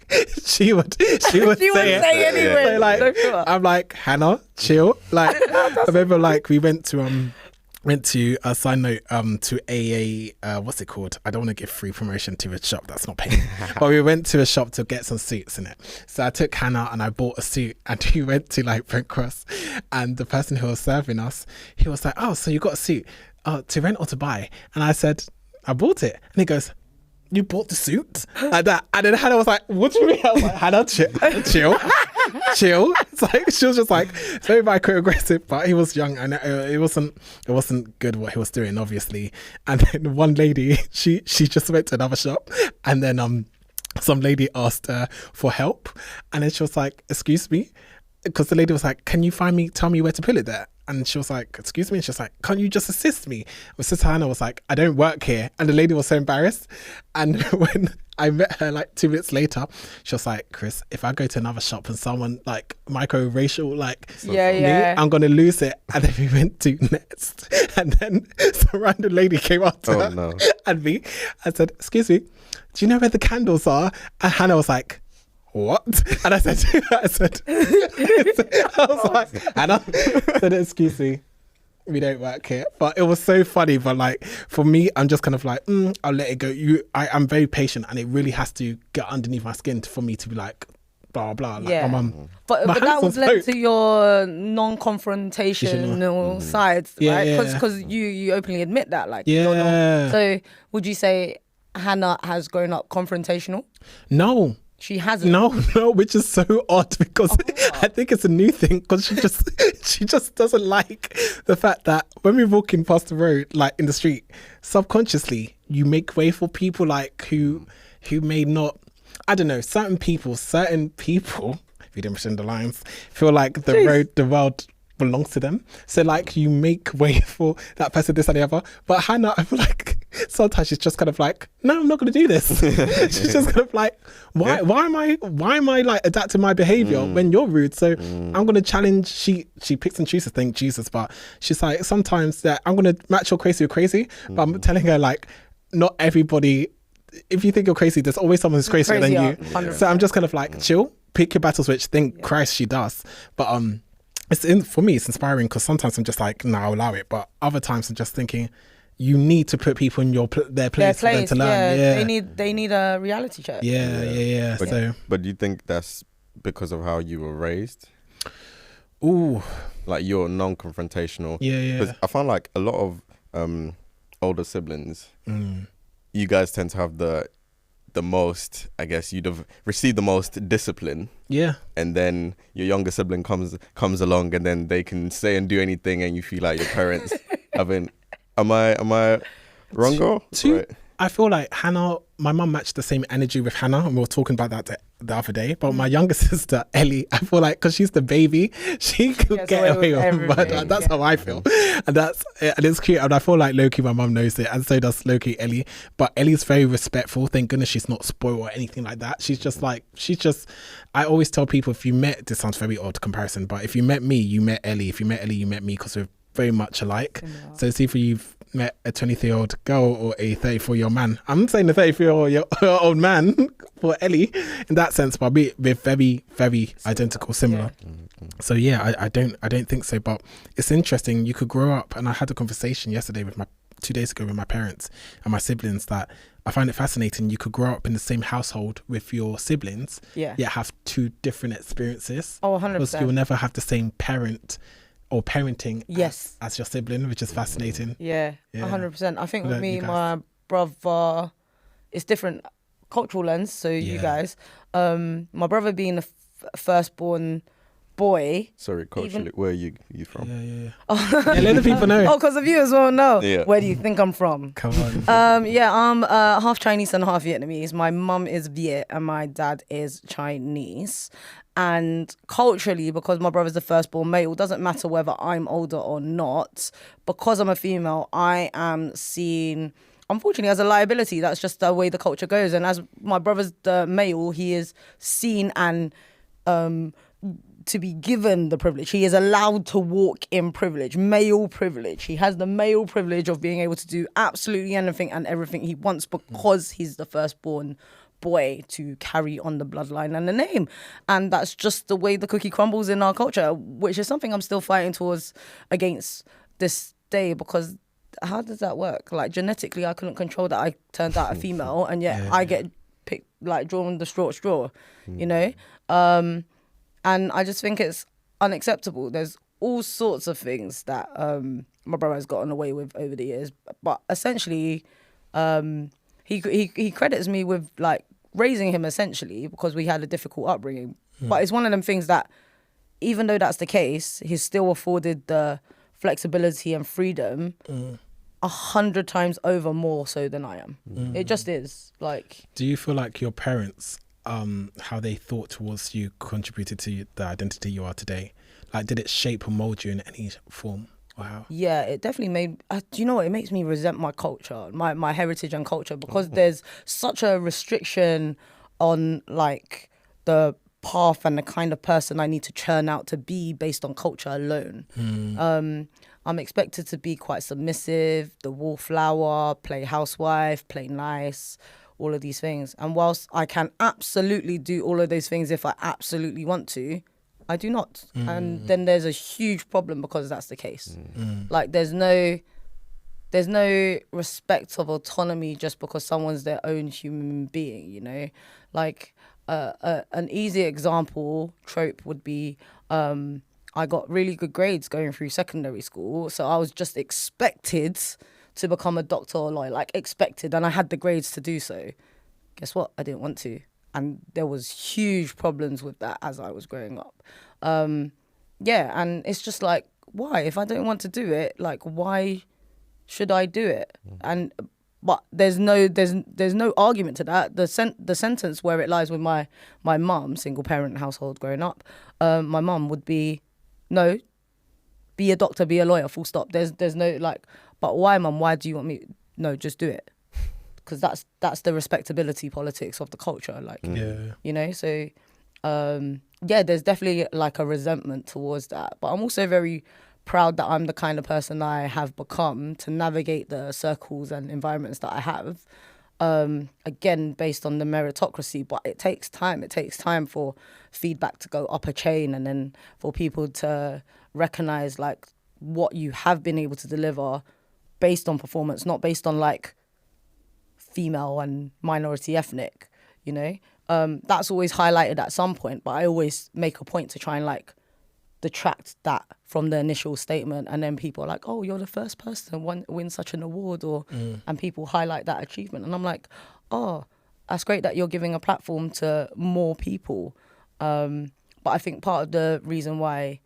she would say it anyway. So like, I'm like, Hannah, chill. Like, I remember like we went to a side note to what's it called? I don't want to give free promotion to a shop that's not paying. But we went to a shop to get some suits in it. So I took Hannah and I bought a suit, and we went to like Brent Cross, and the person who was serving us, he was like, "Oh, so you got a suit to rent or to buy?" And I said, "I bought it." And he goes, "You bought the suit?" Like that. And then Hannah was like, "What do you mean?" I was like, "Hannah, chill. Chill." It's like, she was just like very microaggressive, but he was young, and it wasn't good what he was doing, obviously. And then one lady, she just went to another shop, and then some lady asked her for help, and then she was like, "Excuse me," because the lady was like, "Can you tell me where to put it there?" And she was like, "Excuse me?" And she was like, "Can't you just assist me?" My sister Hannah was like, "I don't work here." And the lady was so embarrassed. And when I met her like 2 minutes later, she was like, "Chris, if I go to another shop and someone like micro-racial, like me, I'm going to lose it." And then we went to Next. And then some random lady came up to her and me and said, "Excuse me, do you know where the candles are?" And Hannah was like, "What?" And I said, I was like, Hannah, I said, "Excuse me, we don't work here." But it was so funny. But like, for me, I'm just kind of like, I'll let it go. I'm very patient, and it really has to get underneath my skin for me to be like, blah, blah. Like, my mum. But that was led to your non-confrontational sides, right? Because you openly admit that. Like, so would you say Hannah has grown up confrontational? No. She hasn't. No, which is so odd, because I think it's a new thing, because she just doesn't like the fact that when we're walking past the road, like in the street, subconsciously you make way for people like who may not, I don't know, certain people, if you didn't mention the lines, feel like the world belongs to them. So like you make way for that person, this and the other. But Hannah, I feel like sometimes she's just kind of like, "No, I'm not going to do this." She's just kind of like, why am I like adapting my behavior when you're rude? So I'm going to challenge. She picks and chooses, thank Jesus, but she's like, sometimes that I'm going to match your crazy with crazy, but I'm telling her like, not everybody, if you think you're crazy, there's always someone who's crazier than you. 100%. So I'm just kind of like, chill, pick your battles, which thank Christ she does. But for me, it's inspiring because sometimes I'm just like, no, I'll allow it. But other times I'm just thinking, you need to put people in their place for them to learn. Yeah. They need a reality check. Yeah. But do you think that's because of how you were raised? Ooh. Like you're non-confrontational. Yeah. Because I found like a lot of older siblings, you guys tend to have the most, I guess you'd have received the most discipline. Yeah. And then your younger sibling comes along and then they can say and do anything and you feel like your parents haven't. Am I wrong, girl? Right. I feel like Hannah, my mum matched the same energy with Hannah, and we were talking about that the other day. But my younger sister, Ellie, I feel like because she's the baby, she could get away with murder. That's how I feel. And it's cute. And I feel like Loki, my mum knows it, and so does Loki, Ellie. But Ellie's very respectful. Thank goodness she's not spoiled or anything like that. I always tell people, if you met, this sounds very odd comparison, but if you met me, you met Ellie. If you met Ellie, you met me, because we're very much alike. So it's either you've met a 23-year-old girl or a 34-year-old man. I'm saying a 34-year-old man for Ellie in that sense, but we're very, very identical, similar. So yeah, I don't think so. But it's interesting. You could grow up, and I had a conversation yesterday 2 days ago with my parents and my siblings, that I find it fascinating. You could grow up in the same household with your siblings, yet have two different experiences. 100%. Because you'll never have the same parent or parenting as your sibling, which is fascinating. 100%. I think with me, my brother, it's different cultural lens. So you guys, my brother being the firstborn boy. Sorry, culturally, where are you from? Let the people know. Oh, because of you as well. No, where do you think I'm from? Come on. I'm half Chinese and half Vietnamese. My mum is Viet and my dad is Chinese. And culturally, because my brother's the firstborn male, doesn't matter whether I'm older or not, because I'm a female, I am seen, unfortunately, as a liability. That's just the way the culture goes. And as my brother's the male, he is seen and to be given the privilege. He is allowed to walk in privilege, male privilege. He has the male privilege of being able to do absolutely anything and everything he wants because he's the firstborn boy to carry on the bloodline and the name. And that's just the way the cookie crumbles in our culture, which is something I'm still fighting against this day, because how does that work? Like, genetically, I couldn't control that I turned out a female, and yet I get picked, like, drawn the straw, you know? And I just think it's unacceptable. There's all sorts of things that my brother has gotten away with over the years, but essentially he credits me with, like, raising him, essentially, because we had a difficult upbringing. But it's one of them things that, even though that's the case, he's still afforded the flexibility and freedom 100 times over more so than I am. It just is. Like, do you feel like your parents, how they thought towards you, contributed to the identity you are today? Like, did it shape or mold you in any form? Wow. Yeah, it definitely made, do you know what? It makes me resent my culture, my heritage and culture, because there's such a restriction on, like, the path and the kind of person I need to churn out to be based on culture alone. I'm expected to be quite submissive, the wallflower, play housewife, play nice, all of these things. And whilst I can absolutely do all of those things if I absolutely want to, I do not. And then there's a huge problem because that's the case. Like, there's no respect of autonomy just because someone's their own human being, you know? Like, an easy example trope would be, I got really good grades going through secondary school, so I was just expected to become a doctor or lawyer, like, expected, and I had the grades to do so. Guess what? I didn't want to. And there was huge problems with that as I was growing up. And it's just like, why? If I don't want to do it, like, why should I do it? But there's no argument to that. The sentence where it lies with my mum, single parent household growing up, my mum would be, no, be a doctor, be a lawyer, full stop. There's no, like, but why, mum? Why do you want me? No, just do it. Because that's the respectability politics of the culture, like, you know. So, there's definitely, like, a resentment towards that. But I'm also very proud that I'm the kind of person I have become to navigate the circles and environments that I have. again, based on the meritocracy, but it takes time. It takes time for feedback to go up a chain, and then for people to recognize like what you have been able to deliver based on performance, not based on like female and minority ethnic, you know. That's always highlighted at some point, but I always make a point to try and like detract that from the initial statement, and then people are like, oh, you're the first person to win such an award, or and people highlight that achievement, and I'm like, oh, that's great that you're giving a platform to more people, but I think part of the reason why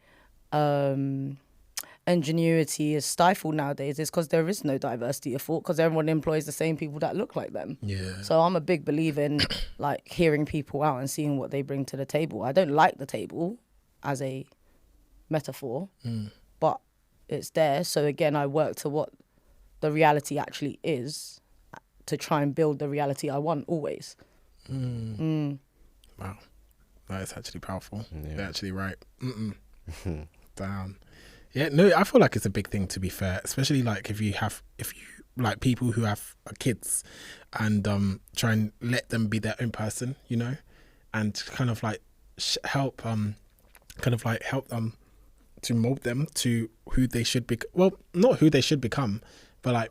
ingenuity is stifled nowadays is because there is no diversity of thought, because everyone employs the same people that look like them. So I'm a big believer in like hearing people out and seeing what they bring to the table. I don't like the table as a metaphor, but it's there. So again, I work to what the reality actually is to try and build the reality I want always. Wow, that is actually powerful. You're actually right. Damn. Yeah, no, I feel like it's a big thing, to be fair, especially like if you like people who have kids, and try and let them be their own person, you know, and kind of like help them to mold them to who they should be. Well, not who they should become, but like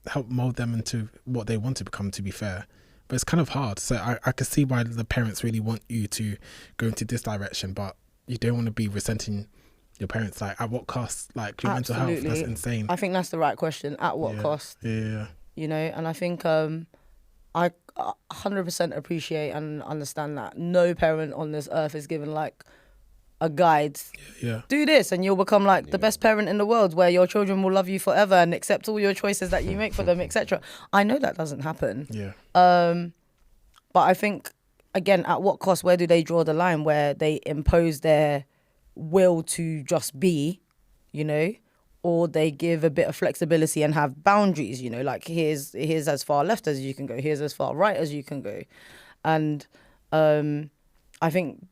help mold them into what they want to become, to be fair. But it's kind of hard. So I can see why the parents really want you to go into this direction, but you don't want to be resenting your parents. Like, at what cost? Like, your mental health, that's insane. I think that's the right question. At what cost? Yeah. You know, and I think I 100% appreciate and understand that no parent on this earth is given like a guide. Do this and you'll become like the best parent in the world, where your children will love you forever and accept all your choices that you make for them, etc. I know that doesn't happen. But I think, again, at what cost? Where do they draw the line where they impose their will to just be, you know, or they give a bit of flexibility and have boundaries, you know, like here's as far left as you can go, here's as far right as you can go. And I think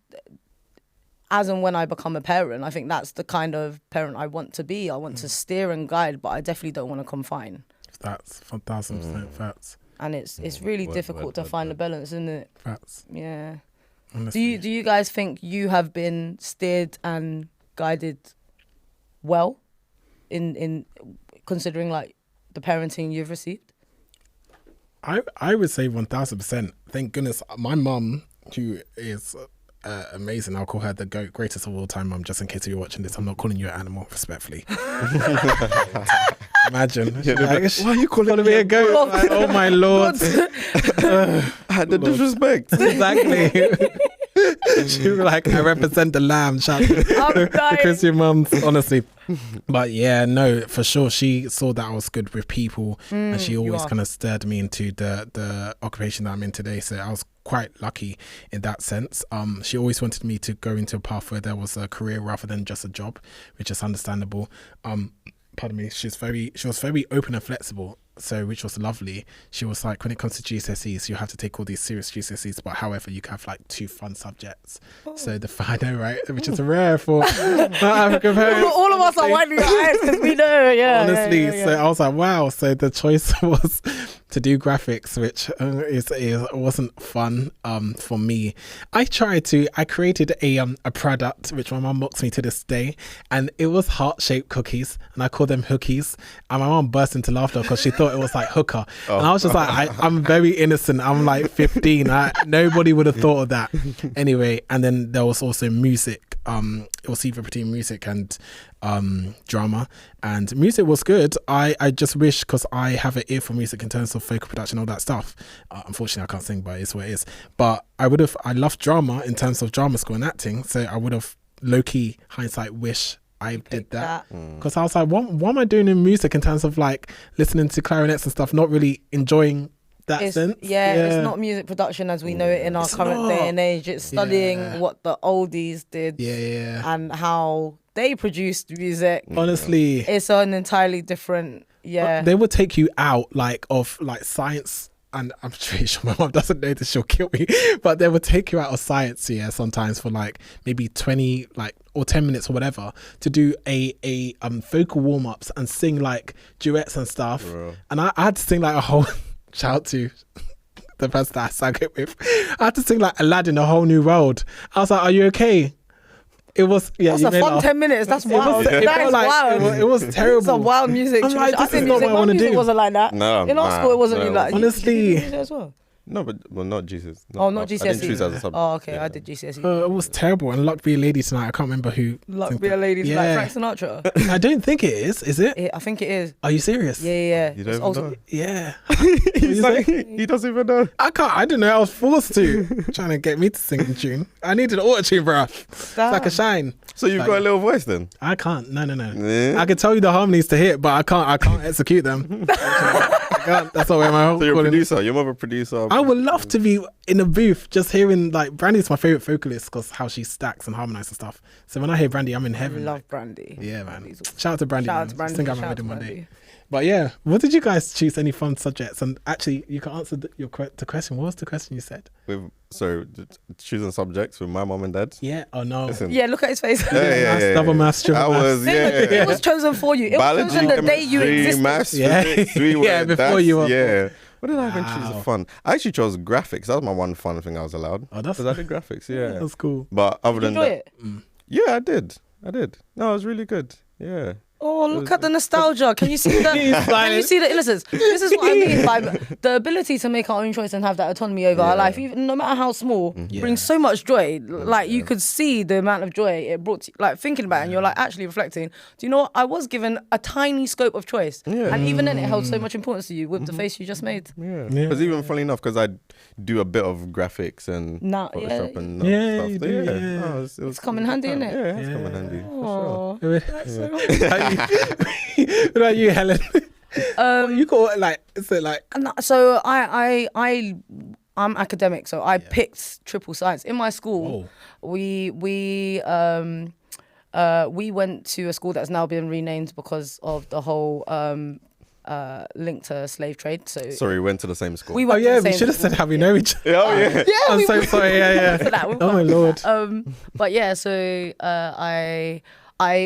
as and when I become a parent, I think that's the kind of parent I want to be. I want to steer and guide, but I definitely don't want to confine. That's 1,000% facts. And it's really difficult to find a balance, isn't it? Facts. Yeah. Honestly. Do you guys think you have been steered and guided well in considering like the parenting you've received? I would say 1,000%. Thank goodness. My mum, who is amazing, I'll call her the greatest of all time mum, just in case you're watching this. I'm not calling you an animal, respectfully. Imagine. Why are you calling me a goat? Like, oh my lord. The disrespect. Exactly. She was like, I represent the lamb. Because your mum's, honestly. But yeah, no, for sure. She saw that I was good with people, and she always kind of stirred me into the occupation that I'm in today. So I was quite lucky in that sense. She always wanted me to go into a path where there was a career rather than just a job, which is understandable. Pardon me. She was very open and flexible. So, which was lovely. She was like, when it comes to GCSEs, you have to take all these serious GCSEs, but however, you can have like 2 fun subjects. So I know, right? Which is rare for African parents. All of us are winding our eyes because we know, honestly, so I was like, wow. So the choice was to do graphics, which wasn't fun for me. I created a product which my mum mocks me to this day, and it was heart-shaped cookies, and I call them hookies. And my mum burst into laughter because she thought it was like hooker. And I was just like, I'm very innocent. I'm like 15. Nobody would have thought of that. Anyway, and then there was also music. It was either between music and drama, and music was good. I just wish, because I have an ear for music in terms of vocal production, all that stuff. Unfortunately, I can't sing, but it's what it is. But I love drama in terms of drama school and acting, so I would have low-key hindsight wish I did that, because I was like, what am I doing in music in terms of like listening to clarinets and stuff, not really enjoying that sense? It's not music production as we know it in our current day and age. It's studying what the oldies did and how they produced music. Honestly, it's an entirely different they would take you out of science, and I'm pretty sure my mom doesn't know this, she'll kill me, but they would take you out of science sometimes for like maybe 20 or 10 minutes or whatever, to do a vocal warm-ups and sing like duets and stuff. And I had to sing like a whole shout out to the person that I sang it with. I had to sing like Aladdin, A Whole New World. I was like, are you okay? It was, yeah. That's a fun 10 minutes. That's wild. That is wild. It was terrible. Some wild music. I'm like, I this is think not what I my want to music do. wasn't like that. No, in our school, it wasn't no. like Honestly. You did it as well. No, but not Jesus. Oh, not GCSE. I didn't choose as a subject. Oh, okay. Yeah. I did GCSE. It was terrible. And Luck Be a Lady Tonight. I can't remember who. Luck Be a Lady Yeah. like Frank Sinatra. I don't think it is. Is it? I think it is. Are you serious? Yeah. You don't It's even know. Yeah. He's like, he doesn't even know. I can't. I didn't know. I was forced to. Trying to get me to sing the tune. I needed an auto tune, bro. It's like a shine. So you've got a little voice then? I can't. No. Yeah. I can tell you the harmonies to hit, but I can't execute them. I can't. That's not where my whole So you're a calling- producer. You're more of a producer. I would love to be in a booth just hearing, like, Brandy's my favorite vocalist because how she stacks and harmonizes and stuff. So when I hear Brandy, I'm in I heaven. love Brandy. Yeah, man. Shout out to Brandy. Shout out man. to Brandy. I think I'm Shout out wedding to one Brandy. day. But yeah, what did you guys choose? Any fun subjects? And actually, you can answer the question. What was the question you said? Choosing subjects with my mom and dad. Yeah or no? Listen. Yeah, look at his face. Double maths, triple I maths. was, It was chosen for you. It was chosen the day you chemistry, existed. maths, Yeah. physics, Yeah, before you were Yeah. What did I even choose Wow. for fun? I actually chose graphics. That was my one fun thing I was allowed. Oh, that's Because I did graphics, yeah. That's cool. But other Did you than enjoy that, it? yeah, I did. No, it was really good. Yeah. Oh, look at the nostalgia. Can you see the innocence? This is what I mean by the ability to make our own choice and have that autonomy over our life, even no matter how small, brings so much joy. Like you could see the amount of joy it brought to you, like thinking about it and you're like actually reflecting. Do you know what? I was given a tiny scope of choice. Yeah. And even then it held so much importance to you with the face you just made. Yeah. Because even funny enough, because I do a bit of graphics and Nah, Photoshop and Yeah, stuff. you So, do, yeah. yeah. No, It's come in handy, innit? Yeah, it's come in handy. For sure. Oh, that's so What about you, Helen? You got like, is it like? So I'm academic, so I picked triple science in my school. Whoa. We went to a school that's now been renamed because of the whole link to slave trade. So Sorry, we went to the same school. we Oh went to yeah, the we same should have school. said how we know each other. Oh, yeah. Yeah, I'm we so sorry. Yeah. for that. Oh my lord. But yeah, so I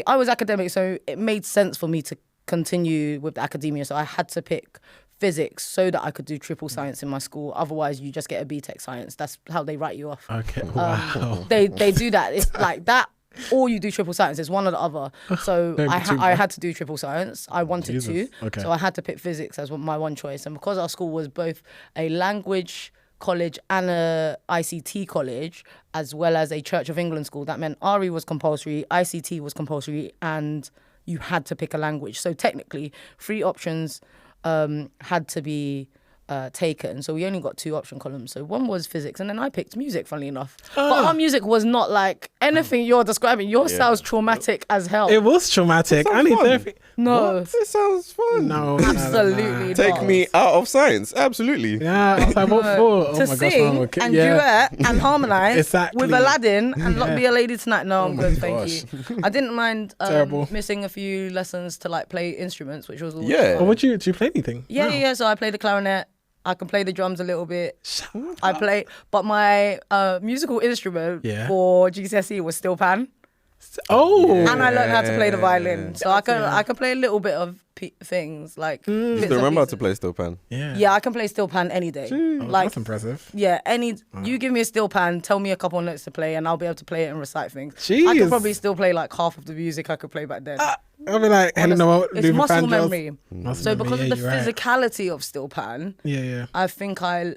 was academic, so it made sense for me to continue with the academia. So I had to pick physics so that I could do triple science in my school. Otherwise, you just get a BTEC science. That's how they write you off. Okay. Wow. They do that. It's like that. Or you do triple science. It's one or the other. So Don't be too I bad. had to do triple science. I wanted Jesus. to. Okay. So I had to pick physics as my one choice. And because our school was both a language college and a ICT college, as well as a Church of England school, that meant RE was compulsory, ICT was compulsory, and you had to pick a language. So technically, 3 options had to be taken. So we only got 2 option columns. So one was physics, and then I picked music, funnily enough. But our music was not like anything you're describing. Yours sounds traumatic as hell. It was traumatic. I need fun. therapy. No, This sounds fun. No. absolutely Take not. me out of science. Absolutely. Yeah, I was like, what for? Oh to my gosh, sing Mama, okay, and yeah. duet and harmonise Exactly. with Aladdin and not be a lady tonight. No, I'm good, thank Gosh. you. I didn't mind Terrible. missing a few lessons to like play instruments, which was always Yeah. Oh, do you play anything? yeah. So I play the clarinet. I can play the drums a little bit. Shut I play, but my musical instrument Yeah. for GCSE was steel pan, Oh. and I learned how to play the violin. So I can yeah. play a little bit of things like. You bits still and remember how pieces. to play steel pan? Yeah. Yeah, I can play steel pan any day. Oh, Like that's impressive. yeah, you give me a steel pan, tell me a couple of notes to play, and I'll be able to play it and recite things. I Jeez. could probably still play like half of the music I could play back then. I'll be like, Helen, Honestly, it's muscle memory. Muscle So memory, because yeah, of the you're right. physicality of steel pan, Yeah. I think I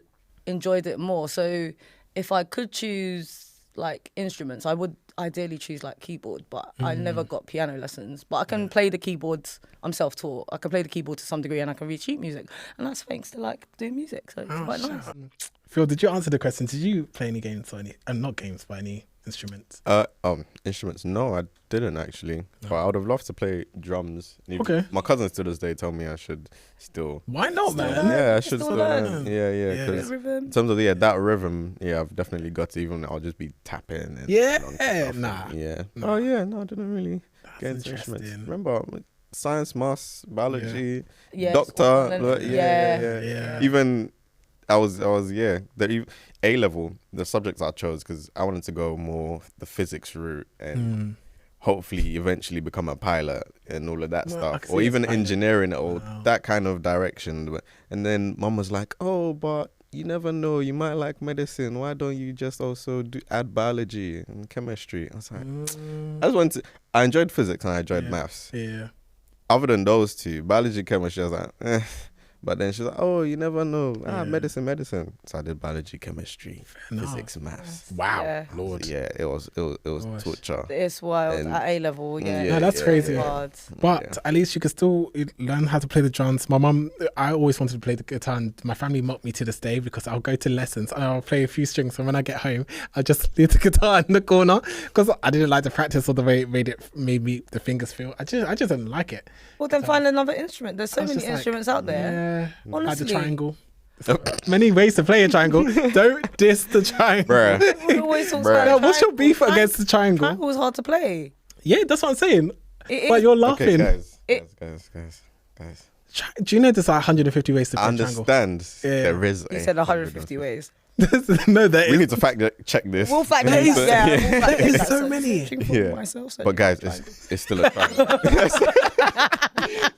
enjoyed it more. So if I could choose like instruments, I would ideally choose like keyboard, but I never got piano lessons. But I can play the keyboards. I'm self-taught. I can play the keyboard to some degree, and I can read sheet music, and that's thanks to like doing music. So it's quite nice. Phil, did you answer the question? Did you play any games or any, not games, but any instruments? Instruments? No, I didn't actually. But I would have loved to play drums. Okay. My cousins to this day tell me I should still. Why not, man? Yeah, I should still still learn. learn. Yeah. Because Rhythm. in terms of that rhythm, I've definitely got to. Even I'll just be tapping. And Yeah, along to stuff nah. and, yeah. Nah. Oh yeah, no, I didn't really get into interesting. instruments. Remember, science, maths, biology, Yeah, doctor. it's all- like, Yeah. Even I was the A level, the subjects I chose because I wanted to go more the physics route and hopefully eventually become a pilot and all of that Well, I stuff, can or see even it's pilot. engineering or Wow. that kind of direction. And then mum was like, "Oh, but you never know, you might like medicine. Why don't you just also add biology and chemistry? I was like, I enjoyed physics and I enjoyed maths. Yeah. Other than those two, biology, chemistry, I was like, eh. But then she's like, oh, you never know. Medicine. So I did biology, chemistry, physics, maths. Wow. Yeah. Lord. Yeah, it was torture. It's wild. At A level, No, that's crazy. Hard. But at least you could still learn how to play the drums. My mum, I always wanted to play the guitar, and my family mocked me to this day because I'll go to lessons and I'll play a few strings, and when I get home, I'll just leave the guitar in the corner because I didn't like the practice or the way it made me the fingers feel. I just didn't like it. Well, then find another instrument. There's so many instruments out there. Yeah, honestly. like the triangle. Many ways to play a triangle. Don't diss the triangle. Bruh. Always talks about No, what's your beef against the triangle? Triangle's hard to play. Yeah, that's what I'm saying. But you're laughing. Okay, guys. Do you know there's like 150 ways to play I a triangle? understand. Yeah. There is. You said 150 ways. No, there We is. need to fact check this. We'll fact check that. Yeah, we'll fact check There's that. so many. Myself, But guys, it's still a triangle.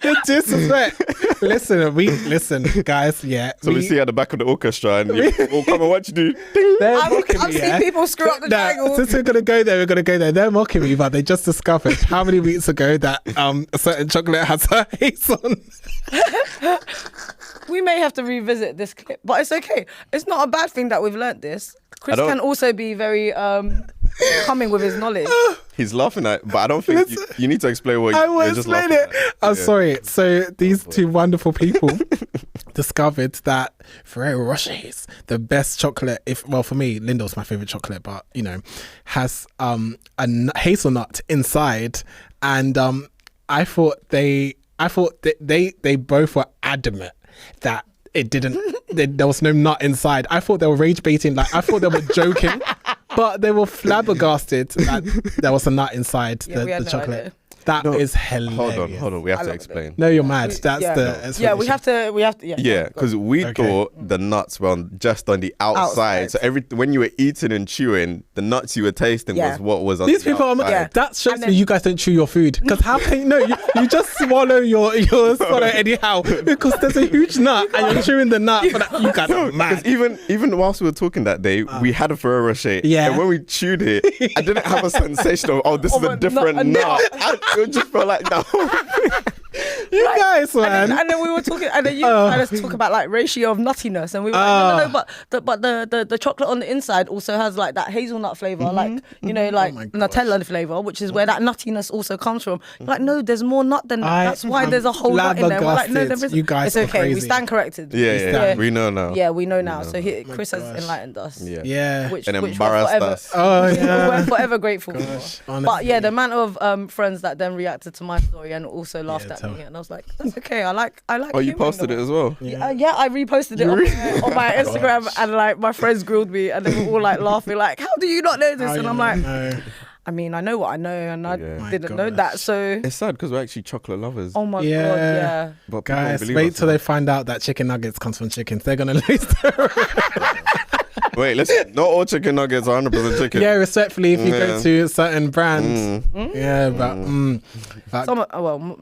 The disrespect. Listen, guys. Yeah. So we see at the back of the orchestra, and we'll come and watch you do. Ding. They're mocking I've me, seen yeah? people screw up the triangle. Since we're gonna go there. They're mocking me, but they just discovered how many weeks ago that a certain chocolate has her haze on. We may have to revisit this clip, but it's okay. It's not a bad thing that we've learnt this. Chris can also be very coming with his knowledge. He's laughing at, but I don't think you need to explain what I you're will just explain laughing it. at. I'm sorry. So these two wonderful people discovered that Ferrero Rocher is the best chocolate. For me, Lindor's my favorite chocolate, but has a hazelnut inside, and I thought they both were adamant that it didn't. There was no nut inside. I thought they were rage baiting. Like I thought they were joking, but they were flabbergasted that there was a nut inside the chocolate. Idea. That is hilarious. Hold on. We have to explain. No, you're mad. That's the explanation. Yeah, we have to. Yeah, because we thought the nuts were just on the outside. So when you were eating and chewing, the nuts you were tasting was what was on These the people outside. are that shows me you guys don't chew your food. Because how can you just swallow your swallow anyhow because there's a huge nut and you're chewing the nut. But you guys are mad. Because even whilst we were talking that day, we had a Ferrero Rocher. Yeah. And when we chewed it, I didn't have a sensation of this is a different nut. It just felt like no. You guys, man. And then we were talking, and then you had us talk about like ratio of nuttiness, and we were like, no, but the chocolate on the inside also has like that hazelnut flavor, like Nutella flavor, which is where that nuttiness also comes from. Like, no, there's more nut than that. That's why there's a whole nut in there. We're like, no, there isn't. You guys it's okay. are crazy. We stand corrected. Yeah. We know now. Yeah, we know now. So Chris has enlightened us. Yeah. Which And we're embarrassed forever, us. Oh yeah. we're forever grateful for. Honestly. But yeah, the amount of friends that then reacted to my story and also laughed at me, and I was like, that's okay. I like. Oh, you posted it as well. Yeah, I reposted it on my Instagram, and like my friends grilled me, and they were all like laughing, like, "How do you not know this?" And I'm like, I mean, I know what I know, and I didn't know that. So it's sad because we're actually chocolate lovers. Oh my god, yeah. But guys, wait till they find out that chicken nuggets comes from chickens. They're gonna lose their. Wait, listen. Not all chicken nuggets are 100% chicken. Yeah, respectfully, if you go to certain brands, but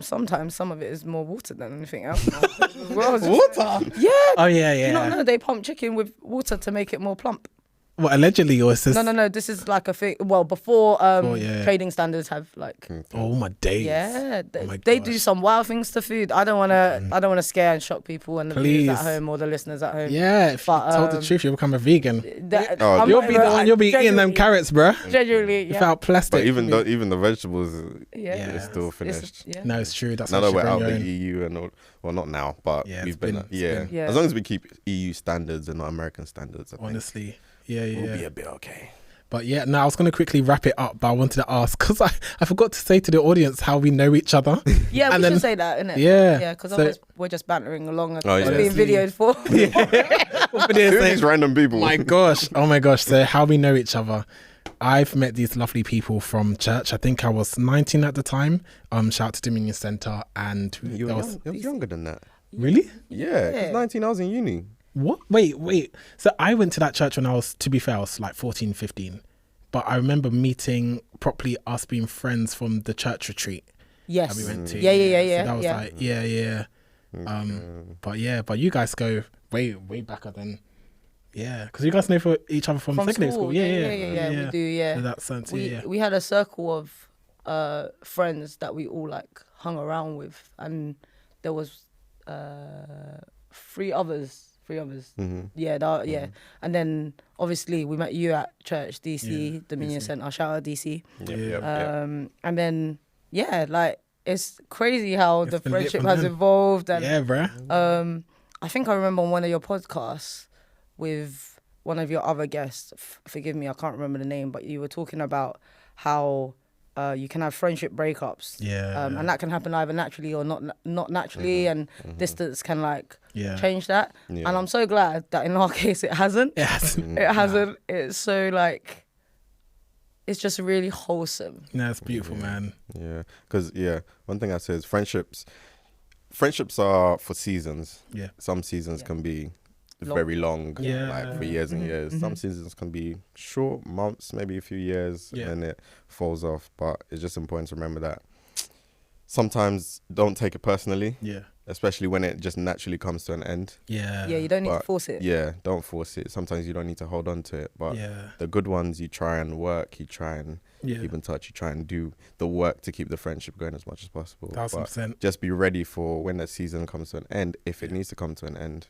sometimes some of it is more water than anything else. Water? Yeah. Oh yeah. You don't know they pump chicken with water to make it more plump. Well, allegedly, or is this? No. This is like a thing. Well, before trading standards have like. Oh my days. Yeah, they do some wild things to food. I don't want to scare and shock people and the viewers at home or the listeners at home. Yeah, if you told the truth, you'll become a vegan. You'll be eating them carrots, bruh. Genuinely, without plastic. But even the vegetables, it's still finished. No, it's true. That's now that we're out of the EU and all, well, not now, but we've been. As long as we keep EU standards and not American standards. Honestly. We'll be a bit okay. But yeah, now I was going to quickly wrap it up, but I wanted to ask, because I forgot to say to the audience how we know each other. Yeah, we should say that, innit? Yeah. Because otherwise we're just bantering along and being videoed for. These random people. Oh my gosh. So how we know each other. I've met these lovely people from church. I think I was 19 at the time. Shout out to Dominion Centre. And you were younger than that. Really? Yeah, because 19 I was in uni. What? Wait. So I went to that church when I was, to be fair, I was like 14, 15. But I remember meeting properly us being friends from the church retreat. Yes. That we went to. Yeah. So that was but you guys go way backer than Yeah, because you guys know for each other from secondary school. Yeah, we do. Yeah, in that sense. We had a circle of friends that we all like hung around with, and there was 3 others. Mm-hmm. Yeah. And then obviously we met you at church, DC, Dominion Centre. Shout out DC. And then like it's crazy how the friendship has evolved. And, bruh. I think I remember on one of your podcasts with one of your other guests. Forgive me, I can't remember the name, but you were talking about how you can have friendship breakups. And that can happen either naturally or not naturally, and distance can change that. And I'm so glad that in our case it hasn't. It hasn't. It's so like, it's just really wholesome. No, it's beautiful, man. Yeah, because one thing I say is friendships are for seasons. Yeah, some seasons can be very long, like for years and years. Some seasons can be short, months, maybe a few years, and it falls off. But it's just important to remember that sometimes don't take it personally. Yeah. Especially when it just naturally comes to an end. Yeah. Yeah, you don't need to force it. Yeah, don't force it. Sometimes you don't need to hold on to it. But the good ones, you try and work, you try and keep in touch, you try and do the work to keep the friendship going as much as possible. 1,000%. Just be ready for when the season comes to an end, if it needs to come to an end.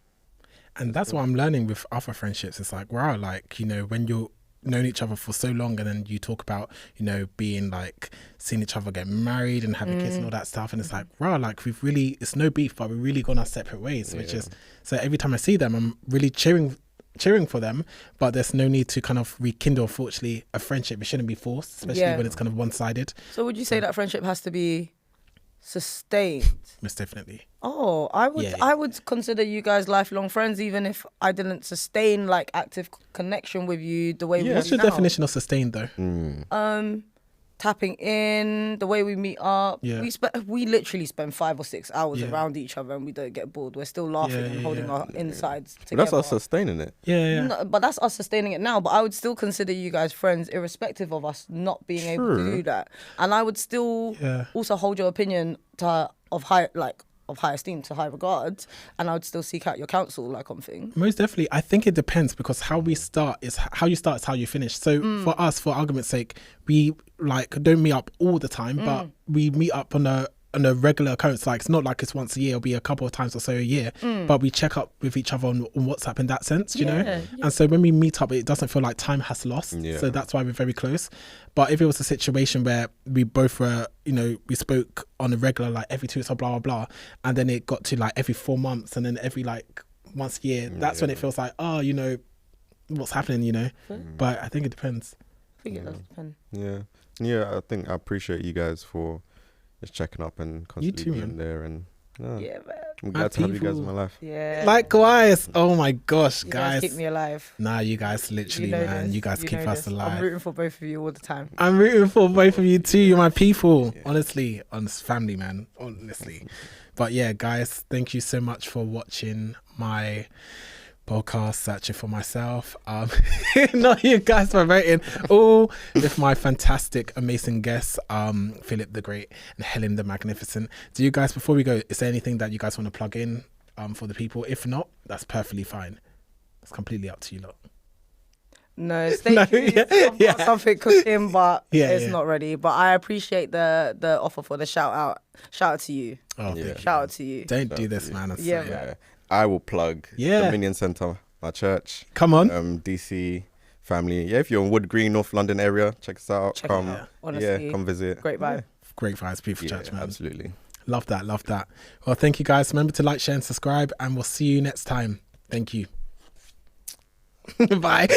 And that's what I'm learning with other friendships. It's like, wow, like, you know, when you're known each other for so long and then you talk about, you know, being like seeing each other get married and having kids and all that stuff, and it's like, wow, like we've really, it's no beef, but we're really gone our separate ways, which is, so every time I see them, I'm really cheering for them, but there's no need to kind of rekindle, unfortunately, a friendship. It shouldn't be forced, especially when it's kind of one-sided. So would you say that friendship has to be sustained? Most definitely. Oh, I would consider you guys lifelong friends, even if I didn't sustain like active connection with you the way we do now. What's your definition of sustained though? Tapping in, the way we meet up. We literally spend 5 or 6 hours around each other and we don't get bored. We're still laughing and holding our insides together. But that's us sustaining it. No, but that's us sustaining it now. But I would still consider you guys friends, irrespective of us not being able to do that. And I would still also hold your opinion of high esteem, to high regard, and I would still seek out your counsel, like on things. Most definitely. I think it depends, because how we start is how you start is how you finish. So for us, for argument's sake, we like don't meet up all the time, but we meet up on a regular occurrence. Like it's not like it's once a year, it'll be a couple of times or so a year, but we check up with each other on WhatsApp in that sense, you know? And so when we meet up, it doesn't feel like time has lost. So that's why we're very close. But if it was a situation where we both were, you know, we spoke on a regular, like every 2 weeks or blah, blah, blah, and then it got to like every 4 months and then every like once a year, that's when it feels like, oh, you know, what's happening, you know? But I think it depends. I think it does depend. Yeah, I think I appreciate you guys for just checking up and constantly being there, and man. I'm glad to have you guys in my life. Likewise. Oh my gosh, you guys keep me alive. Nah, you guys literally, man. You guys keep us alive. I'm rooting for both of you all the time. I'm rooting for both of you too. You're my people. Honestly, honest family, man. Honestly. But yeah, guys, thank you so much for watching my podcast, Searching for Myself. Not you guys for voting. All with my fantastic, amazing guests, Philip the Great and Helen the Magnificent. Do you guys, before we go, is there anything that you guys want to plug in for the people? If not, that's perfectly fine. It's completely up to you lot. No, stay tuned. I've got something cooking, but it's not ready. But I appreciate the offer for the shout out. Shout out to you. Shout out to you. Don't do this, man. Man. I will plug Dominion Centre, my church. Come on. DC family. Yeah, if you're in Wood Green, North London area, check us out. Come, honestly, come visit. Great vibe. Great vibes, beautiful church, man. Absolutely. Love that. Well, thank you guys. Remember to like, share and subscribe, and we'll see you next time. Thank you. Bye.